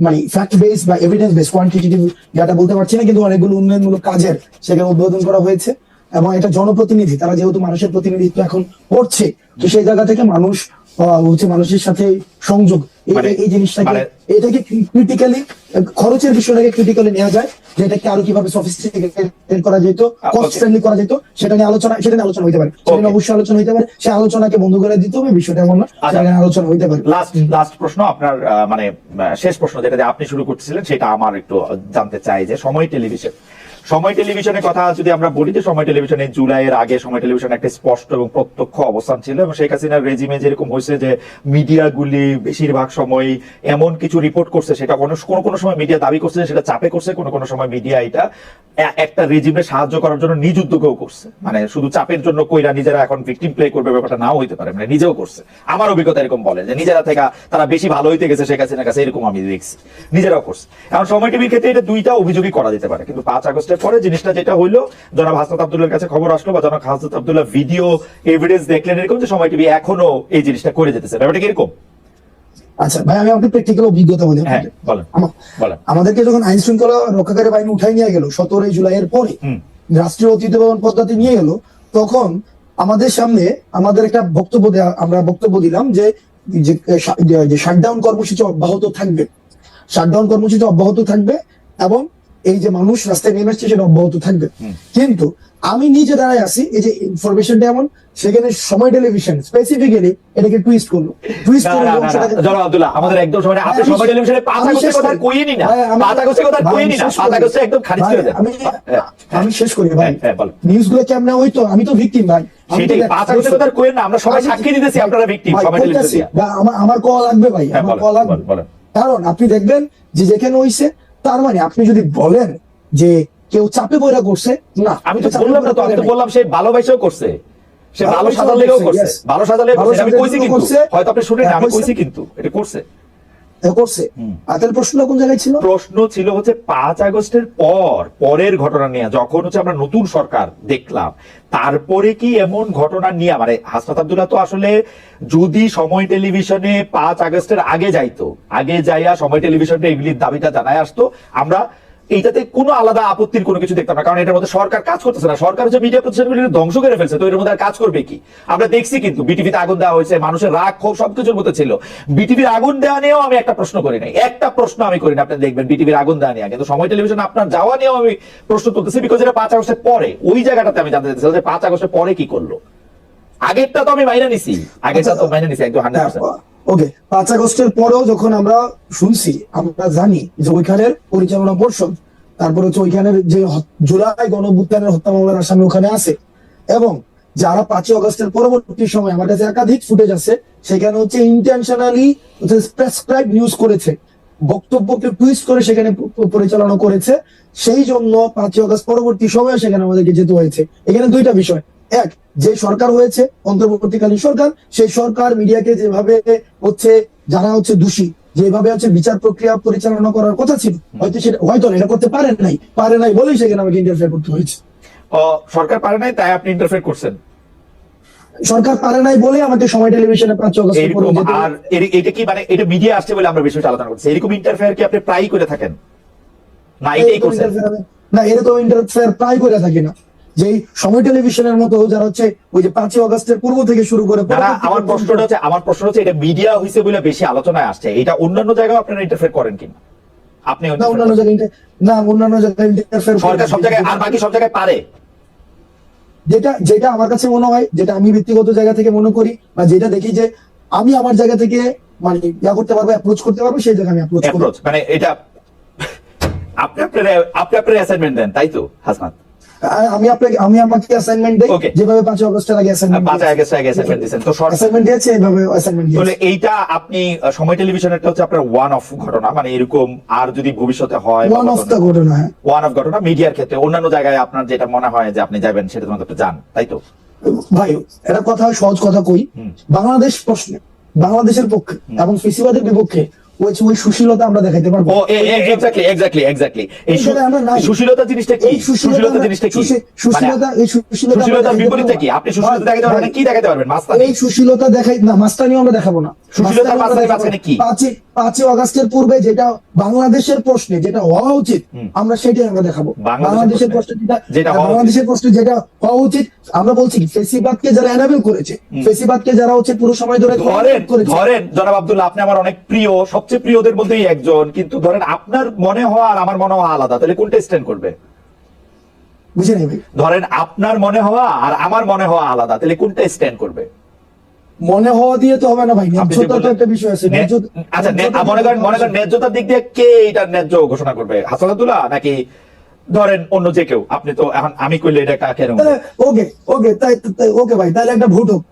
মানে ফ্যাক্ট বেস বা এভিডেন্স বেস, কোয়ান্টিটেটিভ ডাটা বলতে পারছি না, কিন্তু অনেকগুলো উন্নয়নমূলক কাজের সেখানে উদ্বোধন করা হয়েছে। এবং এটা জনপ্রতিনিধি, তারা যেহেতু মানুষের প্রতিনিধিত্ব এখন করছে, তো সেই জায়গা থেকে মানুষ মানুষের সাথে সংযোগ, এই জিনিসটাকে এটাকে ক্রিটিক্যালি, খরচের বিষয়টাকে ক্রিটিক্যালি নেওয়া যায়, যে এটাকে আরো কিভাবে সফিস্টিকেটেড করা যেত, কস্ট ফ্রেন্ডলি করা যেত, সেটা নিয়ে আলোচনা হইতে পারে, সেটা অবশ্যই আলোচনা হইতে পারে। সে আলোচনাকে বন্ধ করে দিতে হবে, বিষয়টা এমন না, সেখানে আলোচনা হইতে পারে। লাস্ট প্রশ্ন আপনার, মানে শেষ প্রশ্ন যেটা আপনি শুরু করতেছিলেন, সেটা আমার একটু জানতে চাই যে সময় টেলিভিশনের কথা যদি আমরা বলি, যে সময় টেলিভিশনে জুলাইয়ের আগে সময় টেলিভিশন একটা স্পষ্ট এবং প্রত্যক্ষ অবস্থান ছিল, এবং শেখ হাসিনার রেজিমে যেরকম হয়েছে যে মিডিয়াগুলি বেশিরভাগ সময় এমন কিছু রিপোর্ট করছে, সেটা কোনো সময় মিডিয়া দাবি করছে সেটা চাপে করছে, কোনো সময় মিডিয়া এটা একটা রেজিমে সাহায্য করার জন্য নিজ উদ্যোগেও করছে, মানে শুধু চাপের জন্য কইরা নিজেরা এখন ভিকটিম প্লে করবে ব্যাপারটা নাও হইতে পারে, মানে নিজেও করছে। আমার অভিজ্ঞতা এরকম বলে যে নিজেরা থেকে তারা বেশি ভালো হইতে গেছে শেখ হাসিনার কাছে, এরকম আমি দেখছি, নিজেরাও করছে। এখন সময় টিভির ক্ষেত্রে এটা দুইটা অভিযোগই করা যেতে পারে, কিন্তু 5 আগস্টের পরে জিনিসটা যেটা হইলো, জনাব হাসনাত আব্দুল্লাহর কাছে খবর আসলো, বা জনাব হাসনাত আব্দুল্লাহ ভিডিও এভিডেন্স দেখলেন এরকম, যে সময় টিভি এখনো এই জিনিসটা করে যেতেছে, ব্যাপারটা কিরকম? আচ্ছা ভাই, আমি আপনাকে প্র্যাকটিক্যাল অভিজ্ঞতা বলি। আমাদেরকে যখন আইন শৃঙ্খলা রক্ষাকারী বাহিনী উঠাই নিয়ে গেল 17 জুলাইয়ের পরে, রাষ্ট্রীয় অতিথি ভবন পদ্ধতি নিয়ে গেল, তখন আমাদের সামনে আমাদের একটা আমরা বক্তব্য দিলাম যে শাটডাউন কর্মসূচি অব্যাহত থাকবে, এবং এই যে মানুষ রাস্তায় নেমে আসছে সেটা অব্যাহত থাকবে। কিন্তু আমি নিজে দাঁড়ায় আছি, এই যে ইনফরমেশনটা এমন, সেখানে সময় টেলিভিশন স্পেসিফিক্যালি এটাকে টুইস্ট করলো। জনাব আব্দুল্লাহ, আমাদের একদম সময় আপনি সময় টেলিভিশনে 5 আগস্টের কথা কইনি না, 5 আগস্টের কথা কইনি না, 5 আগস্টে একদম খারিজ করে দেন। আমি শেষ করি ভাই, নিউজগুলো কেমনে হইতো, আমি তো ভিকটিম ভাই, সেটাই 5 আগস্টের কথা কইেন না, আমরা সবাই সাক্ষী দিতেছি আপনারা ভিকটিম সময় টেলিভিশনে। আমার কল লাগবে ভাই, আমার কল লাগবে, কারণ আপনি দেখবেন যে যেখানে হইছে, তার মানে আপনি যদি বলেন যে কেউ চাপে বইরা করছে, না, আমি তো বললাম না, তো আমি তো বললাম সে ভালোবাসাও করছে, সে ভালো সাজালেও করছে, ভালো সাজালে আমি কইছি, কিন্তু হয়তো আপনি শুনেন না, আমি কইছি কিন্তু এটা করছে। তাহলে প্রশ্ন কোন জায়গায় ছিল? প্রশ্ন ছিল হচ্ছে 5 আগস্টের পরের ঘটনা নিয়ে, যখন হচ্ছে আমরা নতুন সরকার দেখলাম, তারপরে কি এমন ঘটনা নিয়ে, মানে হাসনাত আব্দুল্লাহ তো আসলে যদি সময় টেলিভিশনে 5 আগস্টের আগে যাইয়া সময় টেলিভিশনে এগুলির দাবিটা জানায় আসতো, আমরা এইটাতে কোনো আলাদা আপত্তির কোনো কিছু দেখতাম না, কারণ এটার মধ্যে সরকার কাজ করতেছে না, সরকার হচ্ছে মিডিয়া প্রতিষ্ঠানগুলি ধ্বংস করে ফেলছে, তো এর মধ্যে আর কাজ করবে কি? আমরা দেখছি কিন্তু বিটিভিতে আগুন দেওয়া হয়েছে, মানুষের রাগ ক্ষোভ সবকিছুর মধ্যে ছিল। বিটিভির আগুন দেওয়া নিয়েও আমি একটা প্রশ্ন করি নাই, একটা প্রশ্ন আমি করি না, আপনি দেখবেন বিটিভির আগুন দেওয়া নিয়ে, কিন্তু সময় টেলিভিশন আপনার যাওয়া নিয়েও আমি প্রশ্ন তুলতেছি, বিকজ এটা 5 আগস্টের পরে, ওই জায়গাটাতে আমি জানতে চাইছিলাম যে 5 আগস্টের পরে কি করলো। আগেরটা তো আমি মাইনা নিছি, একদম 100%। ওকে, 5 আগস্টের পরেও যখন আমরা শুনছি, আমরা জানি যে ওইখানের পরিচালনা পর্ষদ, তারপর হচ্ছে ওইখানের যে জুলাই গণঅভ্যুত্থানের হত্যা মামলার আসামি ওখানে আছে, এবং যারা 5 আগস্টের পরবর্তী সময়, আমার কাছে একাধিক ফুটেজ আছে, সেখানে হচ্ছে ইন্টেনশনালি প্রেসক্রাইব নিউজ করেছে, বক্তব্যকে টুইস্ট করে সেখানে পরিচালনা করেছে, সেই জন্য 5 আগস্ট পরবর্তী সময়ে সেখানে আমাদেরকে যেতে হয়েছে। এখানে দুইটা বিষয়, এক, যে সরকার হয়েছে অন্তর্বর্তীকালীন সরকার, সেই সরকার মিডিয়াকে যেভাবে হচ্ছে যারা হচ্ছে দোষী যেভাবে হচ্ছে বিচার প্রক্রিয়া পরিচালনা করার কথা ছিল, হয়তো সেটা হয়তো না, এটা করতে পারে নাই বলেই সেখানে আমাকে ইন্টারফেয়ার করতে হয়েছে। সরকার পারে নাই তাই আপনি ইন্টারফেয়ার করছেন সরকার পারে নাই বলে আমাকে সময় টেলিভিশনে 5 আগস্ট এরকম। আর এটা কি মানে এটা মিডিয়া আসছে বলে আমরা বিষয়টা আলোচনা করছি, এরকম ইন্টারফেয়ার কি আপনি প্রায়ই করে থাকেন না এটাই করছেন? না, এরকম ইন্টারফেয়ার প্রায় করে থাকি না। যে সময় টেলিভিশনের মতো যারা হচ্ছে ওই যে 5 আগস্টের পূর্ব থেকে শুরু করে আমার প্রশ্নটা হচ্ছে এটা মিডিয়া হইছে বলে বেশি আলোচনায় আসছে, এটা অন্যান্য জায়গায় আপনারা ইন্টারফেয়ার করেন কিনা? আপনি অন্যান্য জায়গায় ইন্টারফেয়ার সরকার সব জায়গায় আর বাকি সব জায়গায় পারে। যেটা আমার কাছে মনে হয়, যেটা আমি ব্যক্তিগত জায়গা থেকে মনে করি বা যেটা দেখি যে আমি আমার জায়গা থেকে মানে ইয়া করতে পারবো, অ্যাপ্রোচ করতে পারবো, সেই জায়গায় আমি অ্যাপ্রোচ করব। মানে এটা আপনি আপনার অ্যাসাইনমেন্ট দেন তাই তো হাসনাত? আমি আমাকে অ্যাসাইনমেন্ট দেই যেভাবে 5 আগস্টের আগে অ্যাসাইনমেন্ট 5 আগস্ট দিয়েছেন তো অ্যাসাইনমেন্ট দিয়েছে, এইভাবে অ্যাসাইনমেন্ট তাহলে দিয়েছে। এইটা আপনি সময় টেলিভিশনেরটা হচ্ছে আপনার ওয়ান অফ ঘটনা, মানে এরকম আর যদি ভবিষ্যতে হয় ওয়ান অফ দ্য ঘটনা, হ্যাঁ ওয়ান অফ ঘটনা। মিডিয়ার ক্ষেত্রে অন্যান্য জায়গায় আপনার যেটা মনে হয় যে আপনি যাবেন সেটা তোমাদের আপনি যান তাই তো? ভাই এটা কথা সহজ কথা কই, বাংলাদেশ প্রশ্নে বাংলাদেশের পক্ষে এবং ফেসিবাদের বিপক্ষে ওই সুশীলতা আমরা দেখাইতে পারবো। ও এক্স্যাক্টলি এই সুশীলতা জিনিসটা কি? সুশীলতা জিনিসটা কি? সুশীলতার বিপরীতটা কি? আপনি সুশীলতা দেখাতে পারবেন, কি দেখাতে পারবেন? মাস্তানি? এই সুশীলতা দেখাই না, মাস্তানি আমরা দেখাবো না। সুশীলতার মাঝখানে কি? 5 আগস্টের পূর্বে যেটা বাংলাদেশের প্রশ্নে যেটা হওয়া উচিত আমরা সেটাই আমরা দেখাবো। বাংলাদেশের প্রশ্নে যেটা হওয়া উচিত আমরা বলছি ফেসিবাদকে যারা এনাবেল করেছে, ফেসিবাদকে যারা হচ্ছে পুরো সময় ধরে ধরেন জনাব আব্দুল্লাহ, আপনি আমার অনেক প্রিয়, সবচেয়ে প্রিয়দের মধ্যেই একজন, কিন্তু ধরেন আপনার মনে হওয়া আর আমার মনে হওয়া আলাদা, তাহলে কোনটা স্ট্যান্ড করবে? বুঝে নেই ভাই, ধরেন আপনার মনে হওয়া আর আমার মনে হওয়া আলাদা, তাহলে কোনটা স্ট্যান্ড করবে? মনে হওয়া দিয়ে তো হবে না ভাই, ন্যায্যতার তো একটা বিষয় আছে। আচ্ছা মনে করেন ন্যায্যতার দিক দিয়ে কে এটা ন্যায্য ঘোষণা করবে, হাসান আব্দুল্লাহ নাকি ধরেন অন্য যে কেউ? আপনি তো এখন আমি কইলে এটা একটা কেন? ওকে তাই ওকে ভাই, তাহলে একটা ভোট হোক।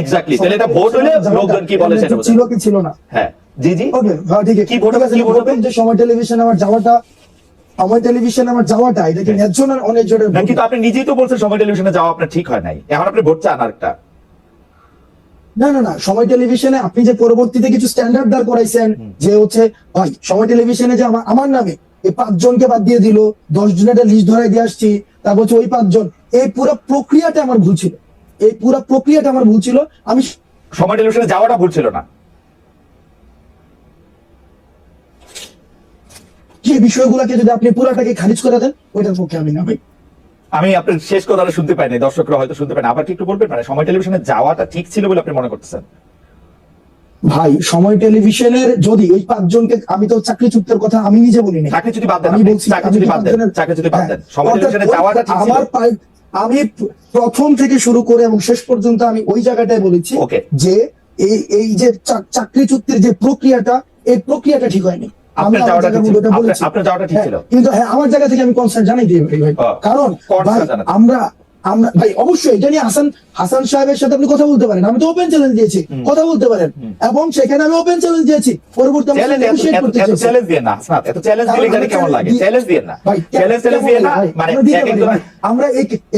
এক্স্যাক্টলি, তাহলে এটা ভোট হলে লোকজন কি বলে সেটা ছিল কি ছিল না। হ্যাঁ জি ওকে ঠিক আছে, কি ভোট হবে যে সময় টেলিভিশন আমার যাওয়াটা এটা কি ন্যায্য না অন্যায্য? কিন্তু আপনি নিজেই তো বলছেন সময় টেলিভিশনে যাওয়া আপনার ঠিক হয় নাই, এখন আপনি ভোট চান আরেকটা। না সময় টেলিভিশনে আপনি যে পরবর্তীতে কিছু স্ট্যান্ডার্ড দাঁড় করাইছেন যে হচ্ছে ভাই সময় টেলিভিশনে যে আমার নামে এই 5 জনকে বাদ দিয়ে দিল, 10 জনের একটা লিস্ট ধরাই দিয়ে আসছি, তারপর হচ্ছে ওই 5 জন, এই পুরো প্রক্রিয়াটা আমার ভুল ছিল। আমি সময় টেলিভিশনে যাওয়াটা ভুল ছিল না, যে বিষয়গুলোকে যদি আপনি পুরাটাকে খারিজ করে দেন ওইটার পক্ষে আমি না ভাই। আমি আপনার শেষ কথাটা শুনতে পাইনি, দর্শকরা হয়তো শুনতে পাইনি, আবার কি একটু বলবেন? মানে সময় টেলিভিশনে যাওয়াটা ঠিক ছিল বলে আপনি মনে করতেছেন? ভাই সময় টেলিভিশনের যদি ওই 5 জনকে, আমি তো চাকরি চুক্তির কথা আমি নিজে বলি না, চাকরি যদি বাদ দেন, আমি বলছি চাকরি যদি বাদ দেন, সময় টেলিভিশনে যাওয়াটা ঠিক ছিল। আমি প্রথম থেকে শুরু করে এবং শেষ পর্যন্ত আমি ওই জায়গাটায় বলেছি যে এই যে চাকরি চুক্তির যে প্রক্রিয়াটা, এই প্রক্রিয়াটা ঠিক হয়নি। আপনার যাওয়াটা ঠিক ছিল, কিন্তু হ্যাঁ আমার জায়গা থেকে আমি কনসার্ন জানাই দিই ভাই, কারণ আমরা ভাই অবশ্যই এটা নিয়ে হাসান সাহেবের সাথে আপনি কথা বলতে পারেন, আমি তো ওপেন চ্যালেঞ্জ দিয়েছি, কথা বলতে পারেন, এবং সেখানে আমি ওপেন চ্যালেঞ্জ দিয়েছি। পরবর্তী আমরা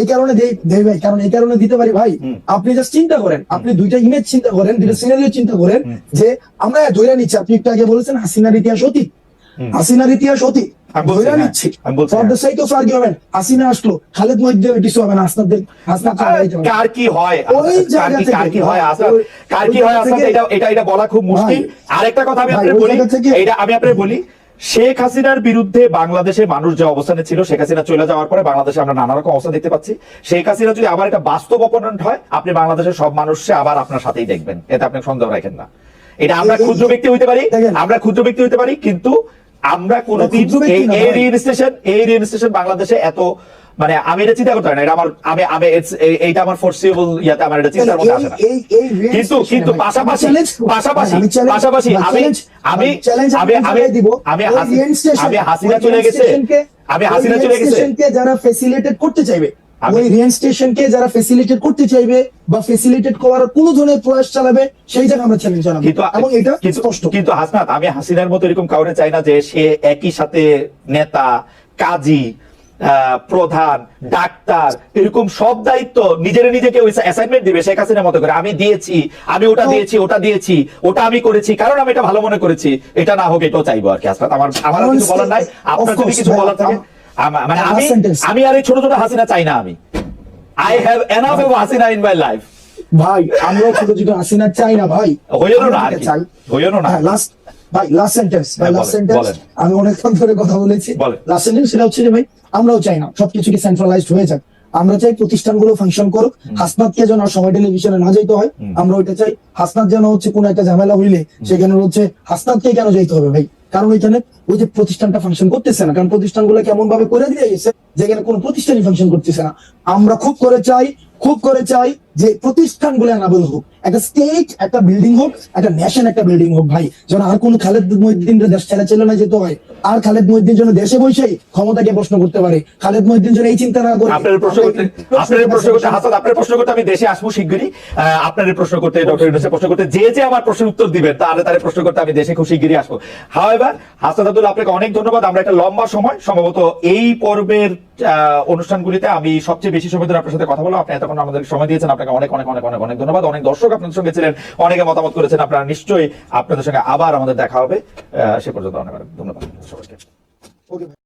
এই কারণে দেই ভাই, কারণ এই কারণে দিতে পারি ভাই, আপনি জাস্ট চিন্তা করেন, আপনি দুইটা ইমেজ চিন্তা করেন, দুইটা সিনারিও চিন্তা করেন, যে আমরা ধরে নিচ্ছি, আপনি একটু আগে বলেছেন হাসিনার ইতিহাস অতীত, ধরে নিচ্ছি for the sake of argument, Hasina আসলো, খালেদ মহিউদ্দিন কিছু হবে না, কার কি হয় এটা বলা খুব মুশকিল। আরেকটা কথা আমি আপনাকে বলি, শেখ হাসিনার বিরুদ্ধে বাংলাদেশে মানুষ যে অবস্থানে ছিল, শেখ হাসিনা চলে যাওয়ার পরে বাংলাদেশে আমরা নানা রকম অবস্থা দেখতে পাচ্ছি। শেখ হাসিনা যদি আবার একটা বাস্তব অপোনেন্ট হয়, আপনি বাংলাদেশের সব মানুষকে আবার আপনার সাথেই দেখবেন, এতে আপনি সন্দেহ রাখেন না। এটা আমরা ক্ষুদ্র ব্যক্তি হইতে পারি, কিন্তু আমরা কোনদিন এই রিয়েনস্টেশন বাংলাদেশে এত মানে আমি এটা চিন্তা করতে পারি না, এটা আমার এইটা আমার ফোরসিবল ইয়াতে আমার এটা চিন্তার মধ্যে আসে না। কিন্তু পাশাপাশি আমি হাসিনা চলে গেছে যারা ফেসিলিটেট করতে চাইবে, ওই রিয়েনস্টেশনকে যারা ফেসিলিটেট করতে চাইবে বা ফেসিলিটেট করার কোন ধরনের প্রয়াস চালাবে, সেই জায়গায় আমরা চ্যালেঞ্জ জানাবো, এবং এটা স্পষ্ট। কিন্তু হাসনাত, আমি হাসিনার মতো এরকম কাউরে চাই না যে সে একই সাথে নেতা, কাজী, প্রধান, ডাক্তার, এরকম সব দায়িত্ব নিজেকে ওই অ্যাসাইনমেন্ট দিবে শেখ হাসিনার মতো করে, আমি দিয়েছি, আমি ওটা দিয়েছি, ওটা আমি করেছি, কারণ আমি এটা ভালো মনে করেছি, এটা না হোক এটাও চাইবো আর কি। আসলে আমার আর কিছু বলার নাই, আপনার যদি কিছু বলার থাকে। মানে আমি আর এই ছোট ছোট হাসিনা চাই না। আমি I have enough of Hasina in my life. ভাই আমরাও ছোট ছোট হাসিনা চাই না ভাই, হইলো না আর কি, হইলো না। লাস্ট ভাই লাস্ট সেন্টেন্স, ভাই লাস্ট বলেন, সেন্টেন্স, বলেন। আমি অনেকক্ষণ ধরে কথা বলেছি। বলেন। লাস্ট সেন্টেন্স সেটা হচ্ছে যে ভাই আমরাও চাই না সবকিছু কি সেন্ট্রালাইজড হয়ে যাক। আমরা চাই প্রতিষ্ঠানগুলো ফাংশন করুক, হাসনাতকে যেন আর সময় টেলিভিশনে না যেতে হয়, আমরা ওইটা চাই। হাসনাত যেন হচ্ছে কোন একটা ঝামেলা হইলে সেখানে হচ্ছে হাসনাতকে কেন যেতে হবে ভাই, কারণ ওইখানে ওই যে প্রতিষ্ঠানটা ফাংশন করতেছে না, কারণ প্রতিষ্ঠানগুলো কেমন ভাবে করে দিয়ে গেছে যেখানে কোনো প্রতিষ্ঠানই ফাংশন করতেছে না। আমরা খুব করে চাই যে প্রতিষ্ঠানগুলো অ্যানাবল হোক, একটা স্টেট একটা বিল্ডিং হোক, একটা নেশন একটা বিল্ডিং হোক ভাই, যেন আর কোন খালেদ মহিউদ্দিন দেশ ছেড়ে না যেতে হয়, আর খালেদ মহিউদ্দিন যেন দেশে বসেই ক্ষমতাকে প্রশ্ন করতে পারে, খালেদ মহিউদ্দিন যেন এই চিন্তা না করে। আপনার প্রশ্ন করতে হাসান, আপনার প্রশ্ন করতে আমি দেশে আসবো শিগগিরই। আপনার প্রশ্ন করতে, ডক্টর ইউনূসের প্রশ্ন করতে, যে আমার প্রশ্নের উত্তর দিবেন তার প্রশ্ন করতে আমি দেশে খুব শিগগিরই আসবো। হাওয়েভার হাসানাতুল, আপনাকে অনেক ধন্যবাদ। আমরা একটা লম্বা সময় সম্ভবত এই পর্বের অনুষ্ঠানগুলিতে আমি সবচেয়ে বেশি সময় ধরে আপনার সাথে কথা বললাম। আপনি এতক্ষণ আমাদের সময় দিয়েছেন, আপনাকে অনেক অনেক অনেক অনেক অনেক ধন্যবাদ। অনেক দর্শক আপনাদের সঙ্গে ছিলেন, অনেকে মতামত করেছেন। আপনারা নিশ্চয়ই আপনাদের সঙ্গে আবার আমাদের দেখা হবে। সে পর্যন্ত অনেক অনেক ধন্যবাদ সবাইকে। ওকে।